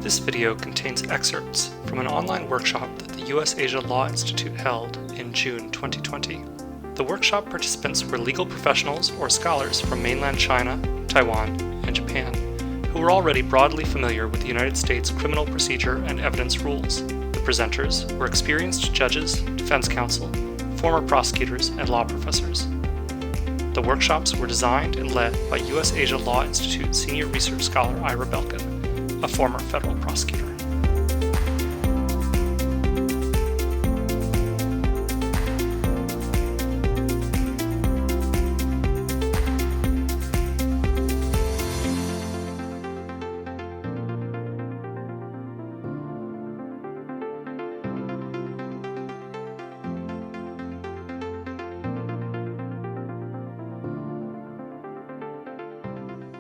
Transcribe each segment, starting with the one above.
This video contains excerpts from an online workshop that the U.S. Asia Law Institute held in June 2020. The workshop participants were legal professionals or scholars from mainland China, Taiwan, and Japan, who were already broadly familiar with the United States criminal procedure and evidence rules. The presenters were experienced judges, defense counsel, former prosecutors, and law professors. The workshops were designed and led by U.S. Asia Law Institute Senior Research Scholar Ira Belkin, a former federal prosecutor.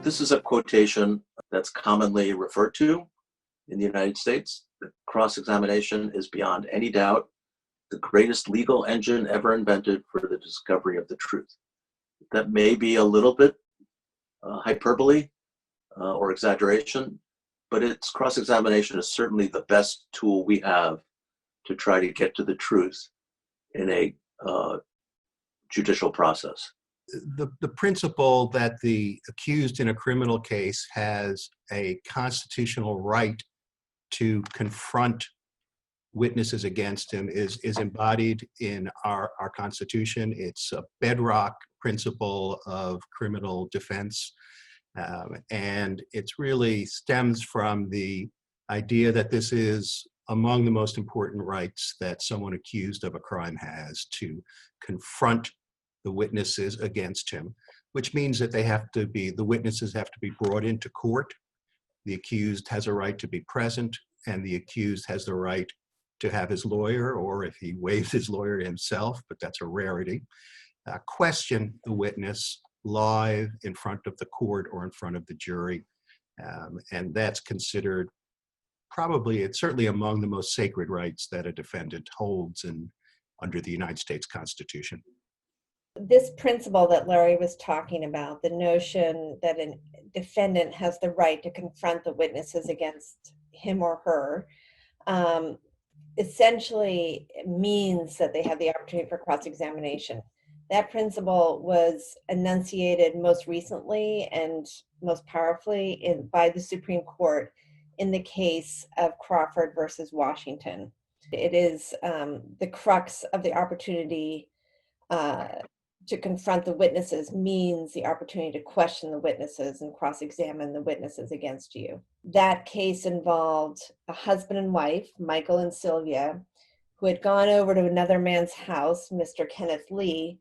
This is a quotation that's commonly referred to in the United States. The cross-examination is beyond any doubt the greatest legal engine ever invented for the discovery of the truth. That may be a little bit hyperbole or exaggeration, but its cross-examination is certainly the best tool we have to try to get to the truth in a judicial process. The principle that the accused in a criminal case has a constitutional right to confront witnesses against him is embodied in our Constitution. It's a bedrock principle of criminal defense, and it really stems from the idea that this is among the most important rights that someone accused of a crime has, to confront the witnesses against him, which means that the witnesses have to be brought into court. The accused has a right to be present, and the accused has the right to have his lawyer, or if he waives his lawyer himself, but that's a rarity, question the witness live in front of the court or in front of the jury. And that's considered it's certainly among the most sacred rights that a defendant holds under the United States Constitution. This principle that Larry was talking about, the notion that a defendant has the right to confront the witnesses against him or her, essentially means that they have the opportunity for cross-examination. That principle was enunciated most recently and most powerfully by the Supreme Court in the case of Crawford versus Washington. It is the crux of the opportunity to confront the witnesses means the opportunity to question the witnesses and cross-examine the witnesses against you. That case involved a husband and wife, Michael and Sylvia, who had gone over to another man's house, Mr. Kenneth Lee,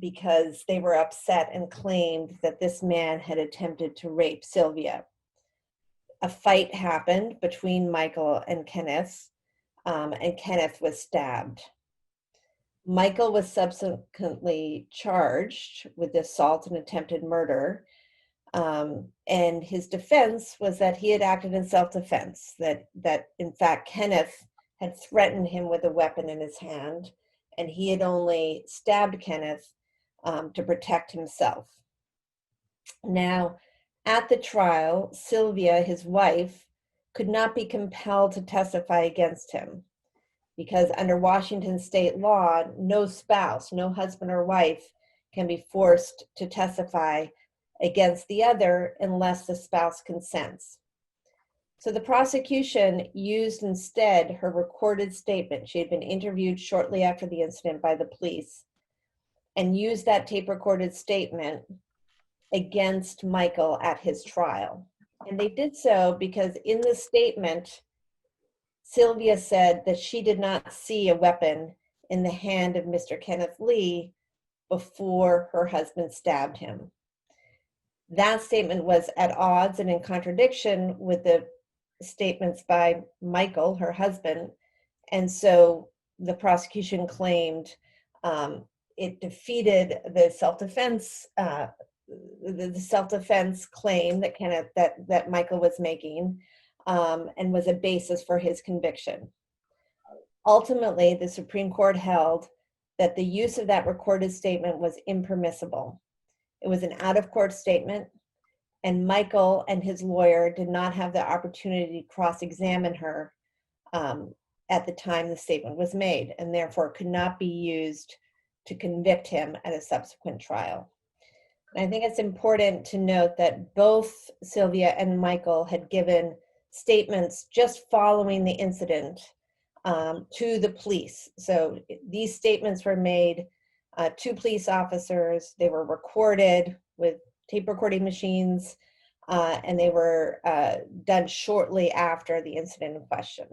because they were upset and claimed that this man had attempted to rape Sylvia. A fight happened between Michael and Kenneth was stabbed. Michael was subsequently charged with assault and attempted murder, and his defense was that he had acted in self-defense, that in fact Kenneth had threatened him with a weapon in his hand, and he had only stabbed Kenneth to protect himself. Now, at the trial, Sylvia, his wife, could not be compelled to testify against him, because under Washington state law, no spouse, no husband or wife can be forced to testify against the other unless the spouse consents. So the prosecution used instead her recorded statement. She had been interviewed shortly after the incident by the police, and used that tape recorded statement against Michael at his trial. And they did so because in the statement, Sylvia said that she did not see a weapon in the hand of Mr. Kenneth Lee before her husband stabbed him. That statement was at odds and in contradiction with the statements by Michael, her husband, and so the prosecution claimed it defeated the self-defense claim that Michael was making, and was a basis for his conviction. Ultimately, the Supreme Court held that the use of that recorded statement was impermissible. It was an out-of-court statement, and Michael and his lawyer did not have the opportunity to cross-examine her at the time the statement was made, and therefore could not be used to convict him at a subsequent trial. And I think it's important to note that both Sylvia and Michael had given statements just following the incident to the police. So these statements were made to police officers. They were recorded with tape recording machines, and they were done shortly after the incident in question.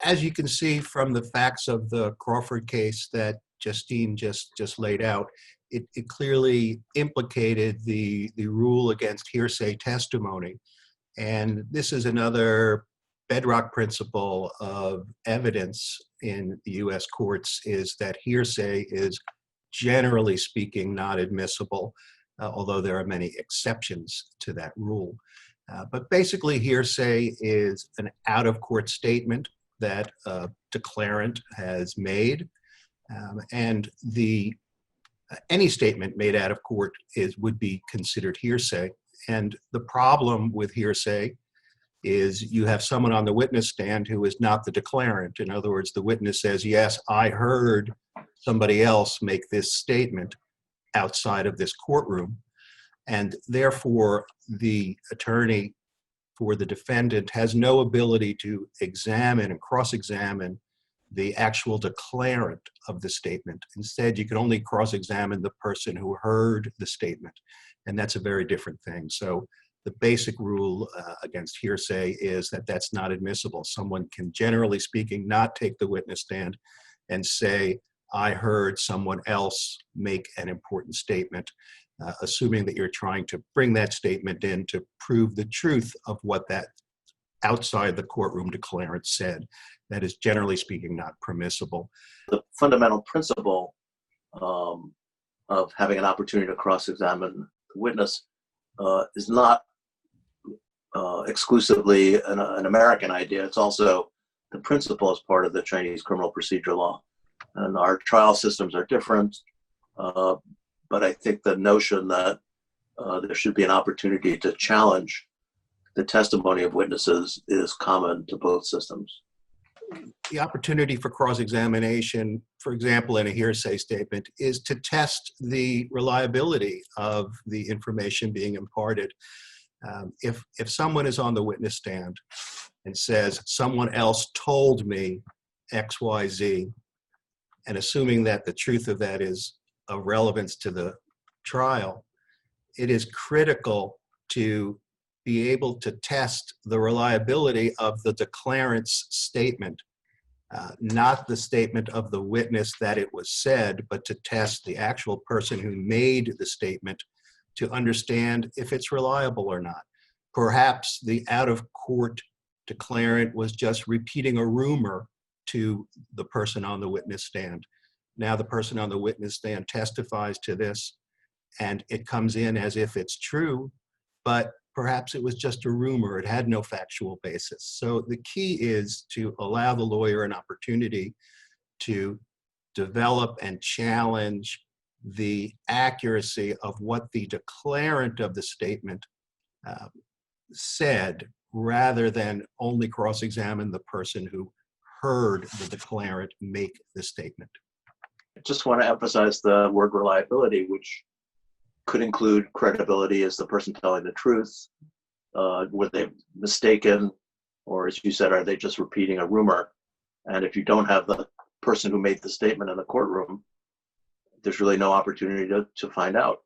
As you can see from the facts of the Crawford case that Justine just laid out, it clearly implicated the rule against hearsay testimony. And this is another bedrock principle of evidence in the U.S. courts, is that hearsay is, generally speaking, not admissible, although there are many exceptions to that rule. But basically, hearsay is an out-of-court statement that a declarant has made, and any statement made out of court would be considered hearsay. And the problem with hearsay is you have someone on the witness stand who is not the declarant. In other words, the witness says, yes, I heard somebody else make this statement outside of this courtroom, and therefore the attorney for the defendant has no ability to examine and cross-examine the actual declarant of the statement. Instead, you can only cross-examine the person who heard the statement, and that's a very different thing. So the basic rule against hearsay is that that's not admissible. Someone can, generally speaking, not take the witness stand and say, I heard someone else make an important statement, assuming that you're trying to bring that statement in to prove the truth of what that outside the courtroom declarant said. That is, generally speaking, not permissible. The fundamental principle of having an opportunity to cross-examine the witness is not exclusively an American idea. It's also the principle as part of the Chinese criminal procedure law. And our trial systems are different, but I think the notion that there should be an opportunity to challenge the testimony of witnesses is common to both systems. The opportunity for cross-examination, for example, in a hearsay statement, is to test the reliability of the information being imparted. If someone is on the witness stand and says, someone else told me X, Y, Z, and assuming that the truth of that is of relevance to the trial, it is critical to be able to test the reliability of the declarant's statement, not the statement of the witness that it was said, but to test the actual person who made the statement to understand if it's reliable or not. Perhaps the out-of-court declarant was just repeating a rumor to the person on the witness stand. Now the person on the witness stand testifies to this, and it comes in as if it's true, but perhaps it was just a rumor. It had no factual basis. So the key is to allow the lawyer an opportunity to develop and challenge the accuracy of what the declarant of the statement said, rather than only cross-examine the person who heard the declarant make the statement. I just want to emphasize the word reliability, which could include credibility. Is the person telling the truth? Were they mistaken? Or as you said, are they just repeating a rumor? And if you don't have the person who made the statement in the courtroom, there's really no opportunity to find out.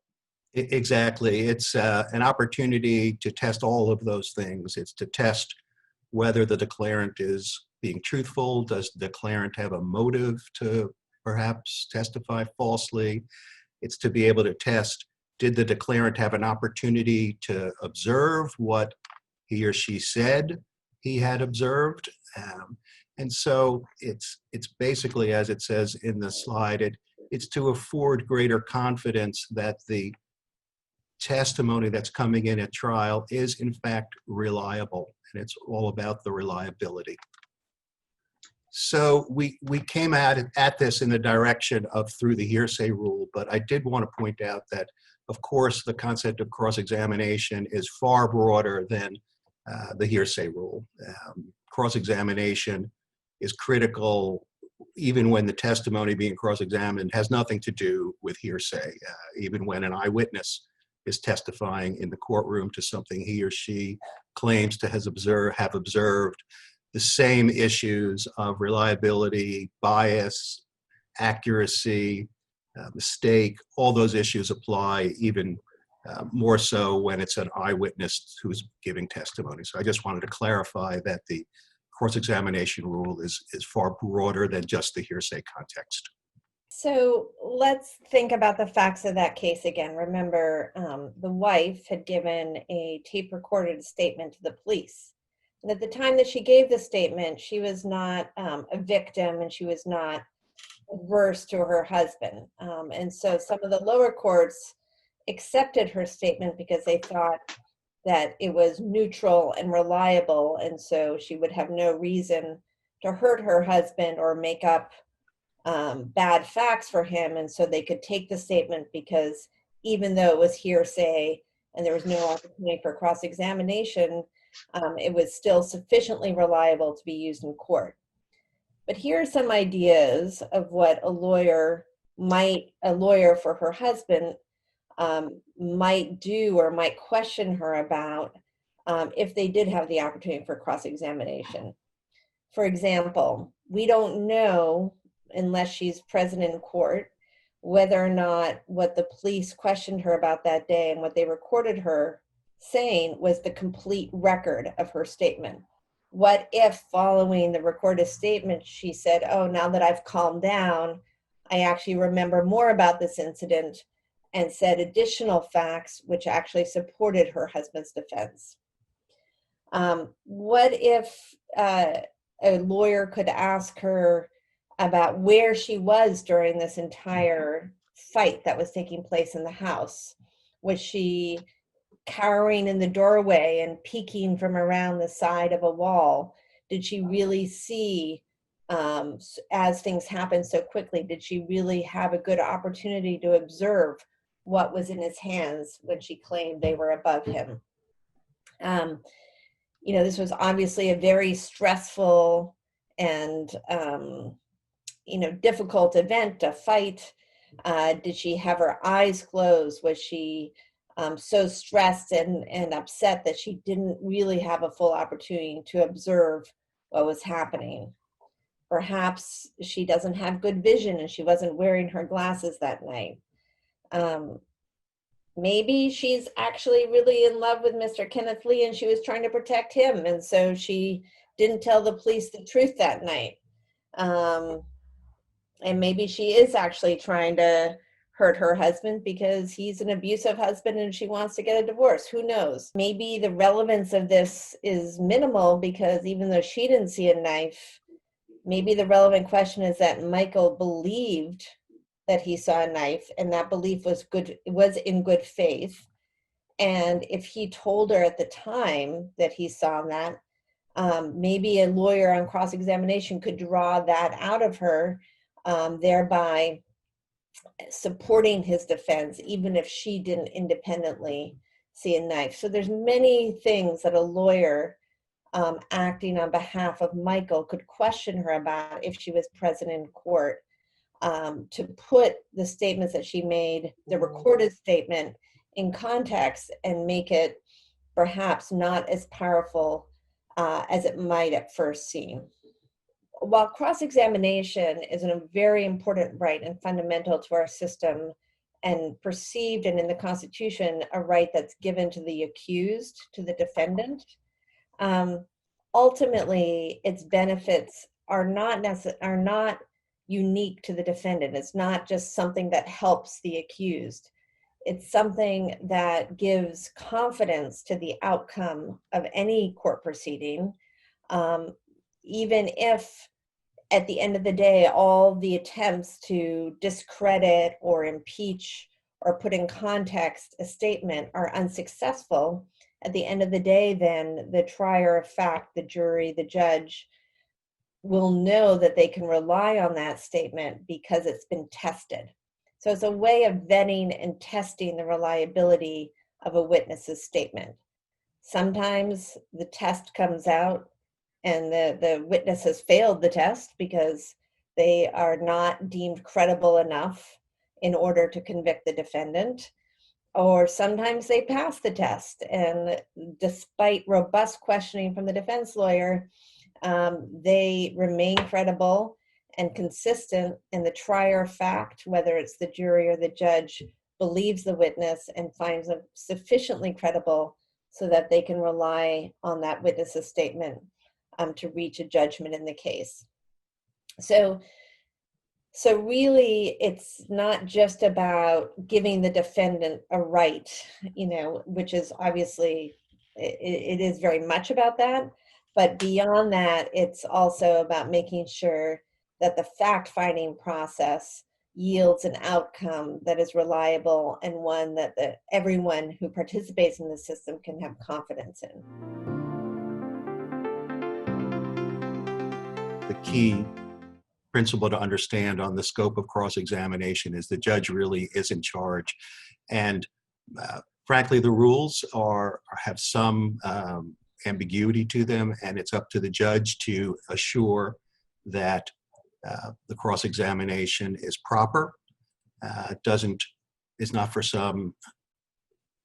Exactly. It's an opportunity to test all of those things. It's to test whether the declarant is being truthful. Does the declarant have a motive to perhaps testify falsely? It's to be able to test, did the declarant have an opportunity to observe what he or she said he had observed? And so it's basically, as it says in the slide, it's to afford greater confidence that the testimony that's coming in at trial is in fact reliable, and it's all about the reliability. So we came at this in the direction of through the hearsay rule, but I did want to point out that, of course, the concept of cross-examination is far broader than the hearsay rule. Cross-examination is critical even when the testimony being cross-examined has nothing to do with hearsay, even when an eyewitness is testifying in the courtroom to something he or she claims to have observed. The same issues of reliability, bias, accuracy, mistake, all those issues apply, even more so when it's an eyewitness who's giving testimony. So I just wanted to clarify that the cross-examination rule is far broader than just the hearsay context. So let's think about the facts of that case again. Remember, the wife had given a tape-recorded statement to the police. And at the time that she gave the statement, she was not a victim and she was not adverse to her husband. And so some of the lower courts accepted her statement because they thought that it was neutral and reliable, and so she would have no reason to hurt her husband or make up bad facts for him, and so they could take the statement because even though it was hearsay and there was no opportunity for cross-examination, it was still sufficiently reliable to be used in court. But here are some ideas of what a lawyer for her husband might do or might question her about if they did have the opportunity for cross-examination. For example, we don't know, unless she's present in court, whether or not what the police questioned her about that day and what they recorded her saying was the complete record of her statement. What if following the recorded statement, she said, oh, now that I've calmed down, I actually remember more about this incident, and said additional facts which actually supported her husband's defense. What if a lawyer could ask her about where she was during this entire fight that was taking place in the house? Was she cowering in the doorway and peeking from around the side of a wall? Did she really see, as things happened so quickly, did she really have a good opportunity to observe what was in his hands when she claimed they were above him? This was obviously a very stressful and difficult event, a fight. Did she have her eyes closed? Was she so stressed and upset that she didn't really have a full opportunity to observe what was happening? Perhaps she doesn't have good vision and she wasn't wearing her glasses that night. Maybe she's actually really in love with Mr. Kenneth Lee and she was trying to protect him, and so she didn't tell the police the truth that night. And maybe she is actually trying to hurt her husband because he's an abusive husband and she wants to get a divorce. Who knows? Maybe the relevance of this is minimal because even though she didn't see a knife, maybe the relevant question is that Michael believed that he saw a knife, and that belief was in good faith. And if he told her at the time that he saw that, maybe a lawyer on cross-examination could draw that out of her, thereby supporting his defense, even if she didn't independently see a knife. So there's many things that a lawyer acting on behalf of Michael could question her about if she was present in court, to put the statements that she made, the recorded statement, in context and make it perhaps not as powerful as it might at first seem. While cross-examination is a very important right and fundamental to our system and perceived, and in the Constitution, a right that's given to the accused, to the defendant, ultimately its benefits are not unique to the defendant. It's not just something that helps the accused. It's something that gives confidence to the outcome of any court proceeding, even if at the end of the day, all the attempts to discredit or impeach or put in context a statement are unsuccessful. At the end of the day, then the trier of fact, the jury, the judge, will know that they can rely on that statement because it's been tested. So it's a way of vetting and testing the reliability of a witness's statement. Sometimes the test comes out and the witness has failed the test because they are not deemed credible enough in order to convict the defendant. Or sometimes they pass the test, and despite robust questioning from the defense lawyer, they remain credible and consistent, and the trier of fact, whether it's the jury or the judge, believes the witness and finds them sufficiently credible so that they can rely on that witness's statement to reach a judgment in the case. So really, it's not just about giving the defendant a right, which is obviously, it is very much about that. But beyond that, it's also about making sure that the fact-finding process yields an outcome that is reliable and one that everyone who participates in the system can have confidence in. The key principle to understand on the scope of cross-examination is the judge really is in charge. And frankly, the rules have some ambiguity to them, and it's up to the judge to assure that the cross-examination is proper, is not for some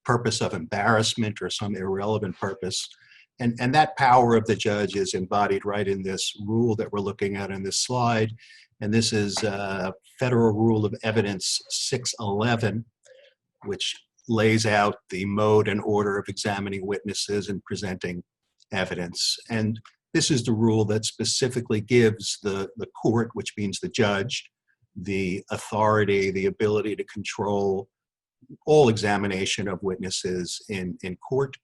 purpose of embarrassment or some irrelevant purpose. And that power of the judge is embodied right in this rule that we're looking at in this slide. And this is Federal Rule of Evidence 611, which lays out the mode and order of examining witnesses and presenting evidence. And this is the rule that specifically gives the court, which means the judge, the authority, the ability to control all examination of witnesses in court.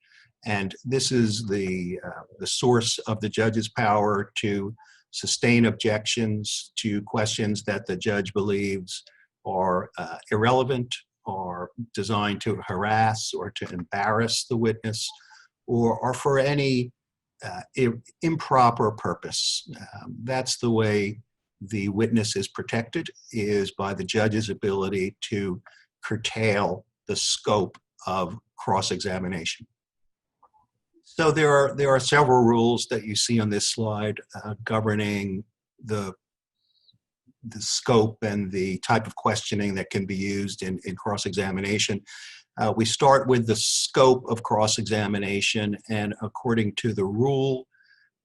And this is the source of the judge's power to sustain objections to questions that the judge believes are irrelevant or designed to harass or to embarrass the witness or for any improper purpose. That's the way the witness is protected, is by the judge's ability to curtail the scope of cross-examination. So there are several rules that you see on this slide governing the scope and the type of questioning that can be used in cross-examination. We start with the scope of cross-examination, and according to the rule,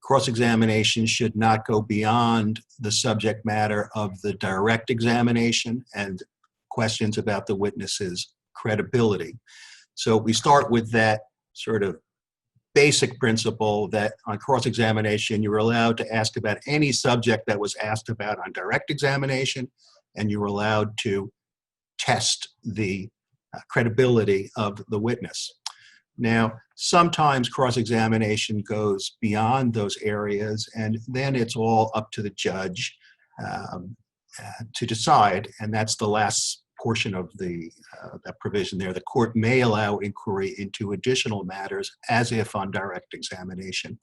cross-examination should not go beyond the subject matter of the direct examination and questions about the witness's credibility. So we start with that sort of basic principle that on cross-examination, you're allowed to ask about any subject that was asked about on direct examination, and you're allowed to test the credibility of the witness. Now, sometimes cross-examination goes beyond those areas, and then it's all up to the judge to decide, and that's the last portion of that provision there. The court may allow inquiry into additional matters as if on direct examination.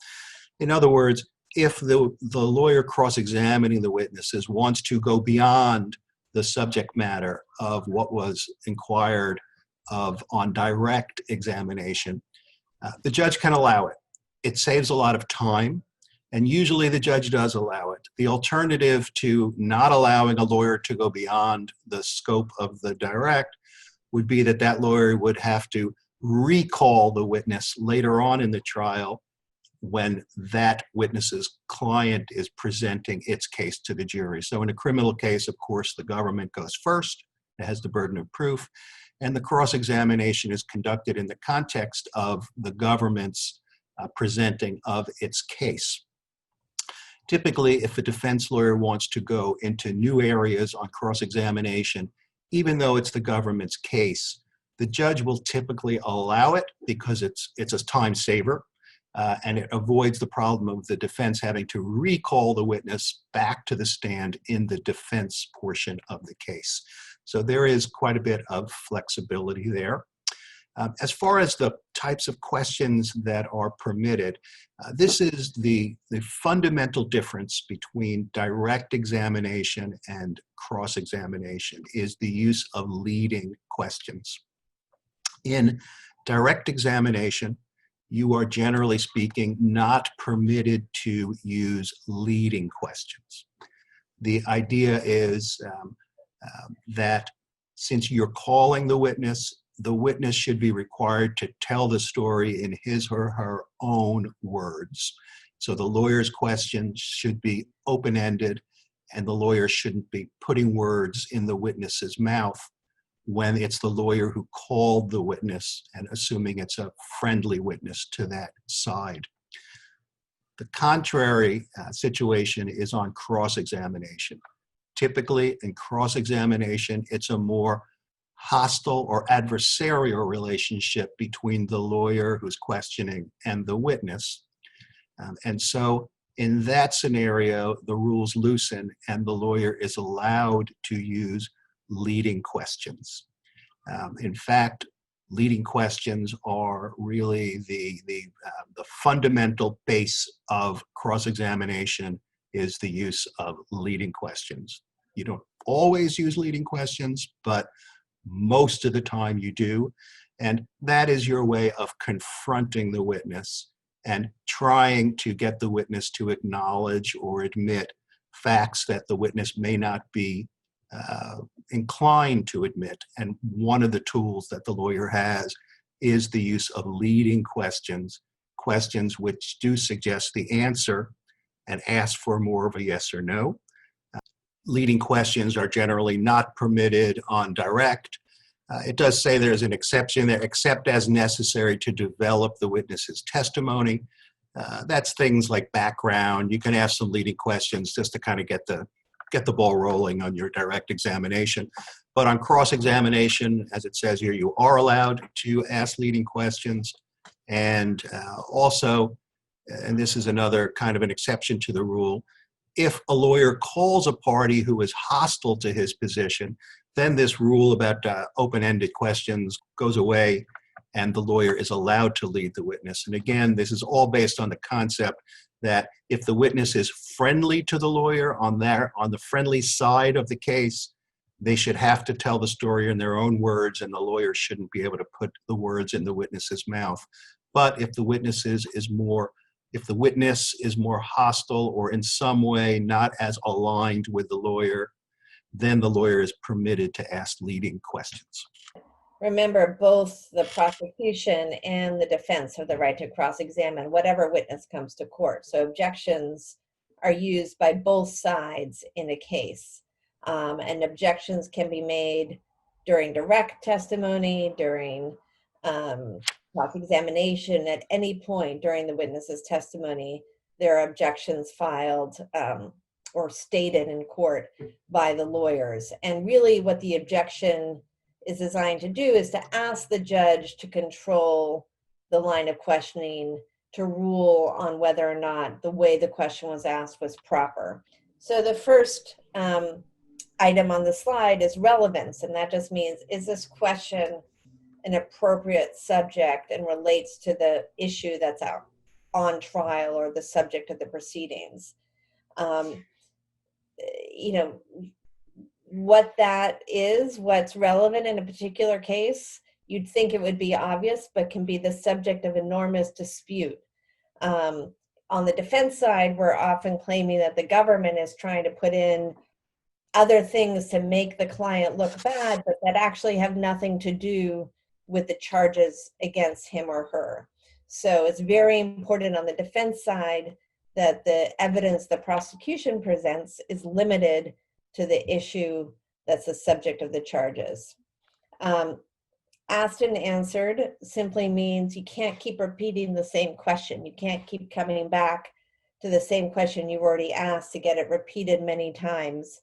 In other words, if the lawyer cross-examining the witnesses wants to go beyond the subject matter of what was inquired of on direct examination, the judge can allow it. It saves a lot of time, and usually the judge does allow it. The alternative to not allowing a lawyer to go beyond the scope of the direct would be that lawyer would have to recall the witness later on in the trial when that witness's client is presenting its case to the jury. So in a criminal case, of course, the government goes first. It has the burden of proof. And the cross-examination is conducted in the context of the government's presenting of its case. Typically, if a defense lawyer wants to go into new areas on cross-examination, even though it's the government's case, the judge will typically allow it because it's a time saver, and it avoids the problem of the defense having to recall the witness back to the stand in the defense portion of the case. So there is quite a bit of flexibility there. As far as the types of questions that are permitted, this is the fundamental difference between direct examination and cross-examination, is the use of leading questions. In direct examination, you are generally speaking not permitted to use leading questions. The idea is that since you're calling the witness should be required to tell the story in his or her own words. So the lawyer's questions should be open-ended, and the lawyer shouldn't be putting words in the witness's mouth when it's the lawyer who called the witness and assuming it's a friendly witness to that side. The contrary situation is on cross-examination. Typically, in cross-examination, it's a more hostile or adversarial relationship between the lawyer who's questioning and the witness. And so in that scenario, the rules loosen and the lawyer is allowed to use leading questions. In fact, leading questions are really the fundamental base of cross-examination, is the use of leading questions. You don't always use leading questions, but most of the time you do. And that is your way of confronting the witness and trying to get the witness to acknowledge or admit facts that the witness may not be inclined to admit. And one of the tools that the lawyer has is the use of leading questions, questions which do suggest the answer and ask for more of a yes or no. Leading questions are generally not permitted on direct. It does say there's an exception there, except as necessary to develop the witness's testimony. That's things like background. You can ask some leading questions just to kind of get the ball rolling on your direct examination. But on cross-examination, as it says here, you are allowed to ask leading questions. And also, and this is another kind of an exception to the rule, if a lawyer calls a party who is hostile to his position, then this rule about open-ended questions goes away and the lawyer is allowed to lead the witness. And again, this is all based on the concept that if the witness is friendly to the lawyer on the friendly side of the case, they should have to tell the story in their own words and the lawyer shouldn't be able to put the words in the witness's mouth. But if the witness is more hostile or in some way not as aligned with the lawyer, then the lawyer is permitted to ask leading questions. Remember, both the prosecution and the defense have the right to cross-examine whatever witness comes to court. So objections are used by both sides in a case. And objections can be made during direct testimony, during cross-examination, at any point during the witness's testimony. There are objections filed or stated in court by the lawyers. And really what the objection is designed to do is to ask the judge to control the line of questioning, to rule on whether or not the way the question was asked was proper. So the first item on the slide is relevance, and that just means, is this question an appropriate subject and relates to the issue that's out on trial or the subject of the proceedings? What that is, what's relevant in a particular case, you'd think it would be obvious, but can be the subject of enormous dispute. On the defense side, we're often claiming that the government is trying to put in other things to make the client look bad, but that actually have nothing to do with the charges against him or her. So it's very important on the defense side that the evidence the prosecution presents is limited to the issue that's the subject of the charges. Asked and answered simply means you can't keep repeating the same question. You can't keep coming back to the same question you've already asked to get it repeated many times,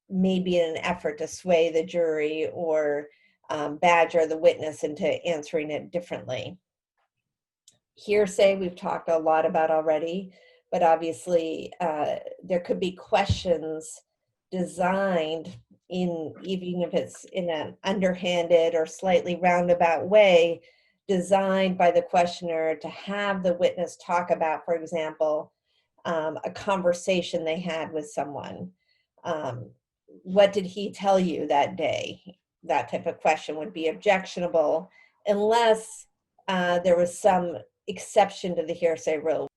maybe in an effort to sway the jury or badger the witness into answering it differently. Hearsay, we've talked a lot about already, but obviously there could be questions designed even if it's in an underhanded or slightly roundabout way, designed by the questioner to have the witness talk about, for example, a conversation they had with someone. What did he tell you that day? That type of question would be objectionable unless there was some exception to the hearsay rule.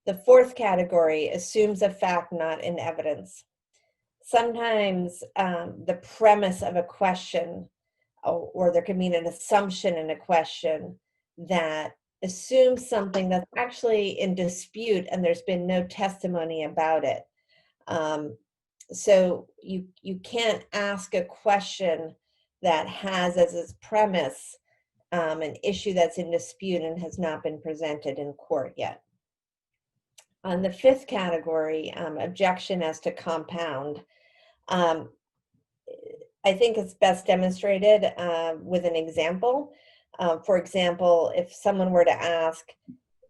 The fourth category assumes a fact not in evidence. Sometimes the premise of a question, or there could be an assumption in a question that assumes something that's actually in dispute and there's been no testimony about it. So you can't ask a question that has as its premise an issue that's in dispute and has not been presented in court yet. On the fifth category, objection as to compound, I think it's best demonstrated with an example. For example, if someone were to ask,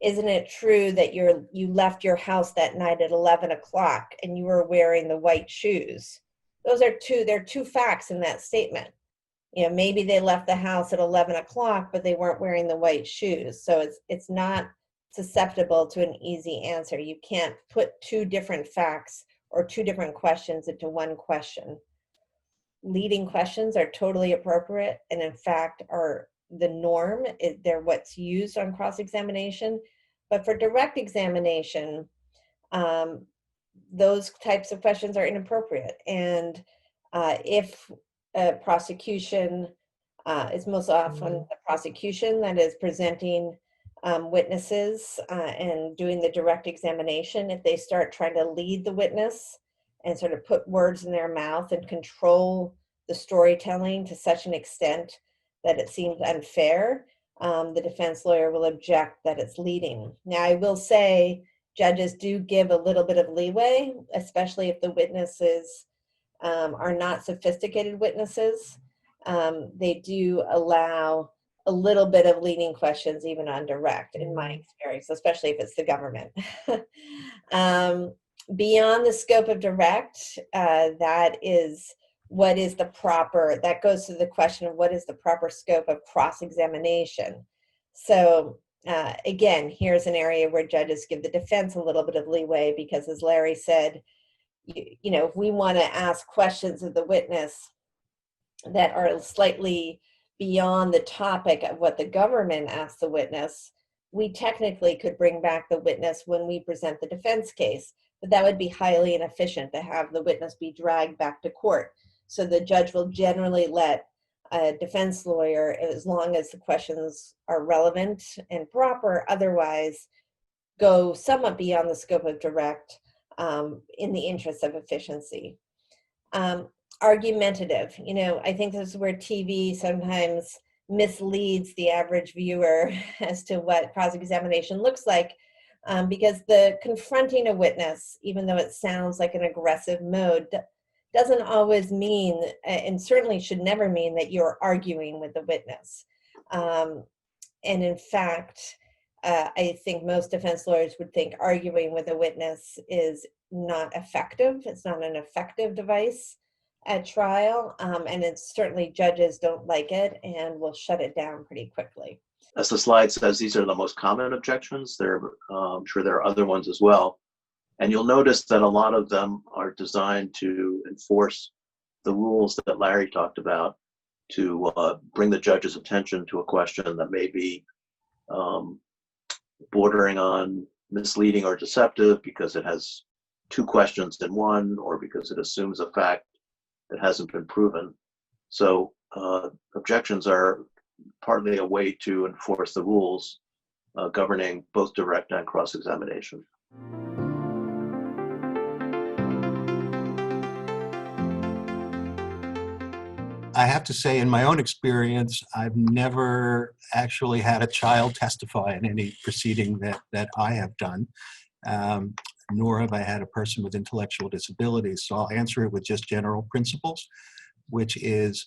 isn't it true that you left your house that night at 11 o'clock and you were wearing the white shoes? There are two facts in that statement. Maybe they left the house at 11 o'clock, but they weren't wearing the white shoes. So it's not susceptible to an easy answer. You can't put two different facts or two different questions into one question. Leading questions are totally appropriate and in fact are the norm. They're what's used on cross-examination. But for direct examination, those types of questions are inappropriate. And if a prosecution is most often the prosecution that is presenting witnesses and doing the direct examination, if they start trying to lead the witness and sort of put words in their mouth and control the storytelling to such an extent that it seems unfair, the defense lawyer will object that it's leading. Now, I will say judges do give a little bit of leeway, especially if the witnesses are not sophisticated witnesses. They do allow a little bit of leading questions even on direct, in my experience, especially if it's the government. Beyond the scope of direct, that goes to the question of what is the proper scope of cross-examination. So again, here's an area where judges give the defense a little bit of leeway because, as Larry said, if we want to ask questions of the witness that are slightly beyond the topic of what the government asks the witness, we technically could bring back the witness when we present the defense case, but that would be highly inefficient to have the witness be dragged back to court. So the judge will generally let a defense lawyer, as long as the questions are relevant and proper, otherwise go somewhat beyond the scope of direct in the interest of efficiency. Argumentative, I think this is where TV sometimes misleads the average viewer as to what cross-examination looks like, because the confronting a witness, even though it sounds like an aggressive mode, doesn't always mean, and certainly should never mean, that you're arguing with the witness. And in fact, I think most defense lawyers would think arguing with a witness is not effective. It's not an effective device at trial, and it's certainly judges don't like it and will shut it down pretty quickly. As the slide says, these are the most common objections. I'm sure there are other ones as well. And you'll notice that a lot of them are designed to enforce the rules that Larry talked about, to bring the judge's attention to a question that may be bordering on misleading or deceptive because it has two questions in one, or because it assumes a fact that hasn't been proven. So objections are partly a way to enforce the rules governing both direct and cross-examination. I have to say, in my own experience, I've never actually had a child testify in any proceeding that I have done, nor have I had a person with intellectual disabilities. So I'll answer it with just general principles, which is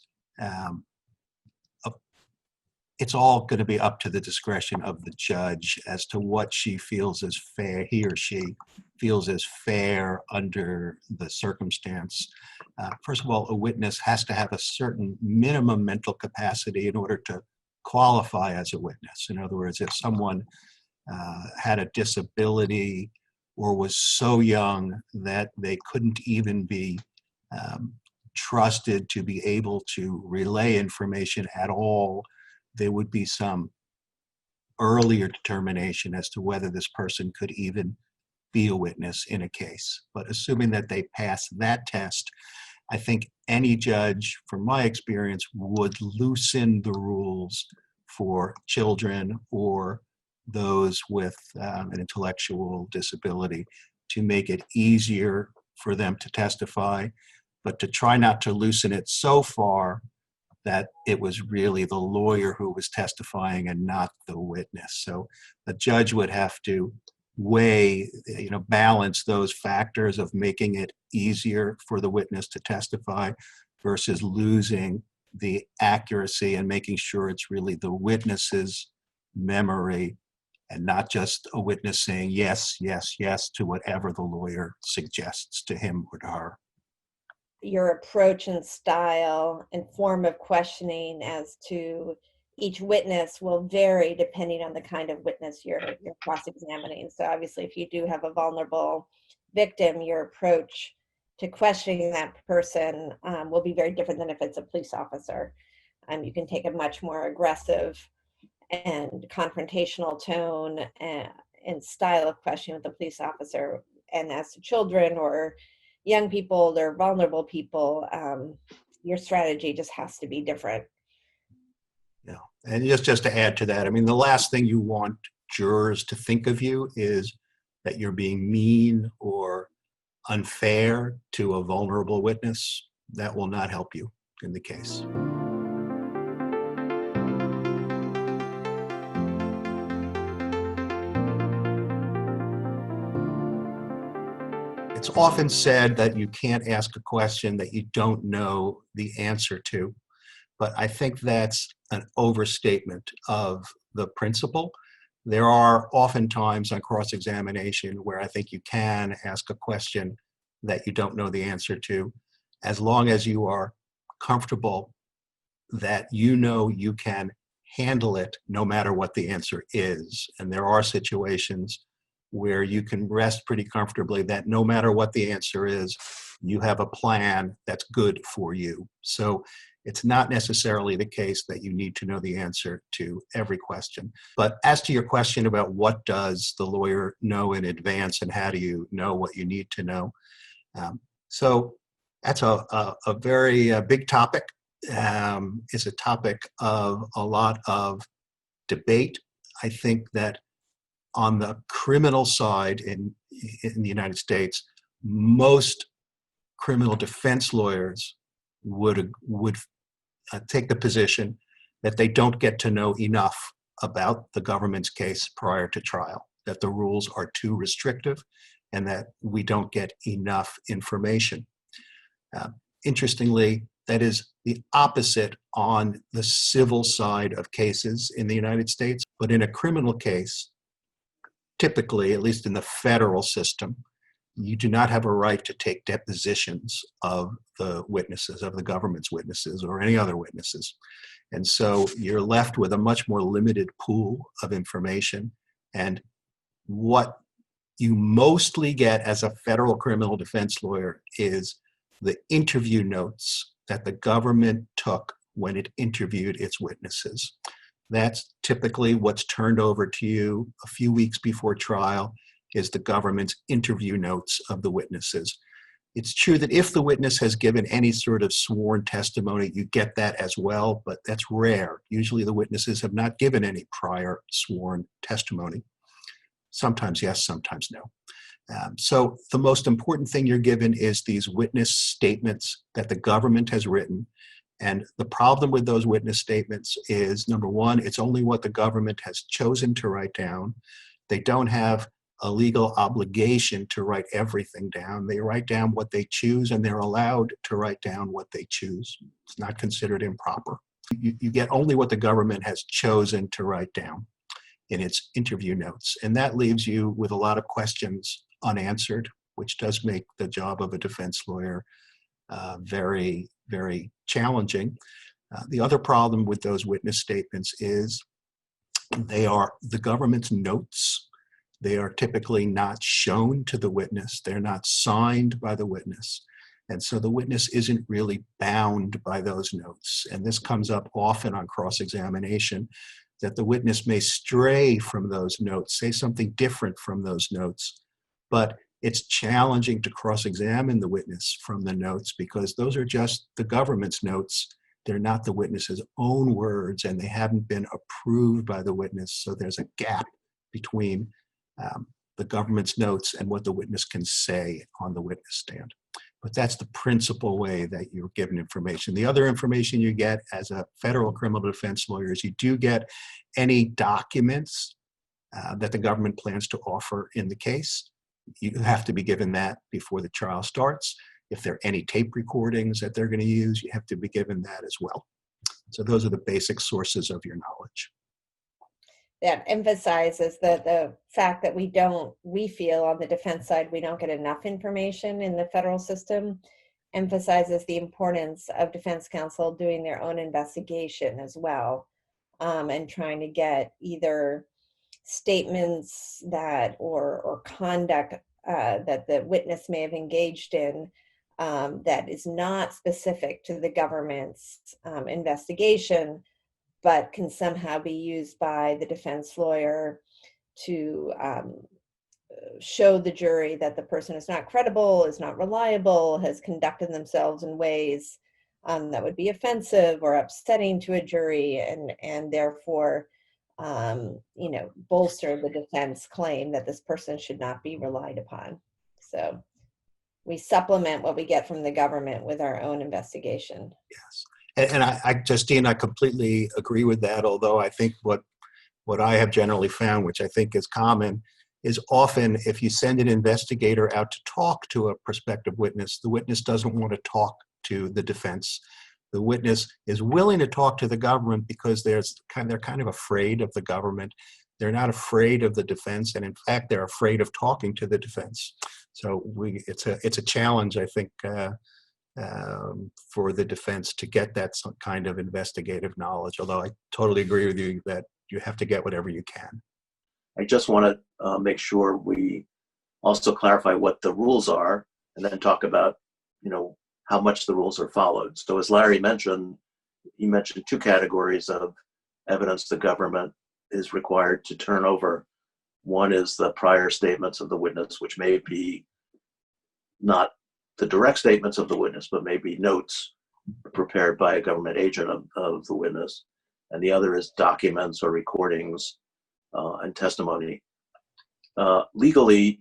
it's all going to be up to the discretion of the judge as to what she feels is fair, he or she feels is fair under the circumstance. First of all, a witness has to have a certain minimum mental capacity in order to qualify as a witness. In other words, if someone had a disability or was so young that they couldn't even be trusted to be able to relay information at all, there would be some earlier determination as to whether this person could even be a witness in a case. But assuming that they pass that test, I think any judge, from my experience, would loosen the rules for children or those with an intellectual disability to make it easier for them to testify, but to try not to loosen it so far that it was really the lawyer who was testifying and not the witness. So the judge would have to weigh, balance those factors of making it easier for the witness to testify versus losing the accuracy and making sure it's really the witness's memory and not just a witness saying yes, yes, yes to whatever the lawyer suggests to him or to her. Your approach and style and form of questioning as to each witness will vary depending on the kind of witness you're cross-examining. So obviously, if you do have a vulnerable victim, your approach to questioning that person will be very different than if it's a police officer. You can take a much more aggressive and confrontational tone and style of questioning with a police officer. And as to children or young people or vulnerable people, your strategy just has to be different. Yeah, and just to add to that, I mean, the last thing you want jurors to think of you is that you're being mean or unfair to a vulnerable witness. That will not help you in the case. It's often said that you can't ask a question that you don't know the answer to, but I think that's an overstatement of the principle. There are often times on cross-examination where I think you can ask a question that you don't know the answer to, as long as you are comfortable that you can handle it no matter what the answer is. And there are situations where you can rest pretty comfortably that no matter what the answer is, you have a plan that's good for you. So it's not necessarily the case that you need to know the answer to every question. But as to your question about what does the lawyer know in advance and how do you know what you need to know, so that's a very big topic. It's a topic of a lot of debate. I think that on the criminal side in the United States, most criminal defense lawyers would take the position that they don't get to know enough about the government's case prior to trial, that the rules are too restrictive and that we don't get enough information. Interestingly, that is the opposite on the civil side of cases in the United States. But in a criminal case, typically, at least in the federal system, you do not have a right to take depositions of the witnesses, of the government's witnesses, or any other witnesses. And so you're left with a much more limited pool of information. And what you mostly get as a federal criminal defense lawyer is the interview notes that the government took when it interviewed its witnesses. That's typically what's turned over to you a few weeks before trial is the government's interview notes of the witnesses. It's true that if the witness has given any sort of sworn testimony, you get that as well, but that's rare. Usually the witnesses have not given any prior sworn testimony. Sometimes yes, sometimes no. So the most important thing you're given is these witness statements that the government has written. And the problem with those witness statements is, number one, it's only what the government has chosen to write down. They don't have a legal obligation to write everything down. They write down what they choose, and they're allowed to write down what they choose. It's not considered improper. You get only what the government has chosen to write down in its interview notes. And that leaves you with a lot of questions unanswered, which does make the job of a defense lawyer very, very challenging. The other problem with those witness statements is they are the government's notes. They are typically not shown to the witness. They're not signed by the witness. And so the witness isn't really bound by those notes. And this comes up often on cross-examination, that the witness may stray from those notes, say something different from those notes. But it's challenging to cross-examine the witness from the notes because those are just the government's notes. They're not the witness's own words, and they haven't been approved by the witness. So there's a gap between the government's notes and what the witness can say on the witness stand. But that's the principal way that you're given information. The other information you get as a federal criminal defense lawyer is you do get any documents that the government plans to offer in the case. You have to be given that before the trial starts. If there are any tape recordings that they're going to use, you have to be given that as well. So those are the basic sources of your knowledge. That emphasizes the fact that we feel on the defense side, we don't get enough information in the federal system, emphasizes the importance of defense counsel doing their own investigation as well, and trying to get either statements that or conduct that the witness may have engaged in that is not specific to the government's investigation, but can somehow be used by the defense lawyer to show the jury that the person is not credible, is not reliable, has conducted themselves in ways that would be offensive or upsetting to a jury, and therefore, bolster the defense claim that this person should not be relied upon. So we supplement what we get from the government with our own investigation. Yes. And Justine, I completely agree with that, although I think what I have generally found, which I think is common, is often if you send an investigator out to talk to a prospective witness, the witness doesn't want to talk to the defense. The witness is willing to talk to the government because they're kind of afraid of the government. They're not afraid of the defense, and in fact, they're afraid of talking to the defense. So it's a challenge, I think, for the defense to get that some kind of investigative knowledge, although I totally agree with you that you have to get whatever you can. I just want to make sure we also clarify what the rules are and then talk about, how much the rules are followed. So as Larry mentioned, he mentioned two categories of evidence the government is required to turn over. One is the prior statements of the witness, which may be not the direct statements of the witness, but maybe notes prepared by a government agent of the witness. And the other is documents or recordings and testimony. Legally,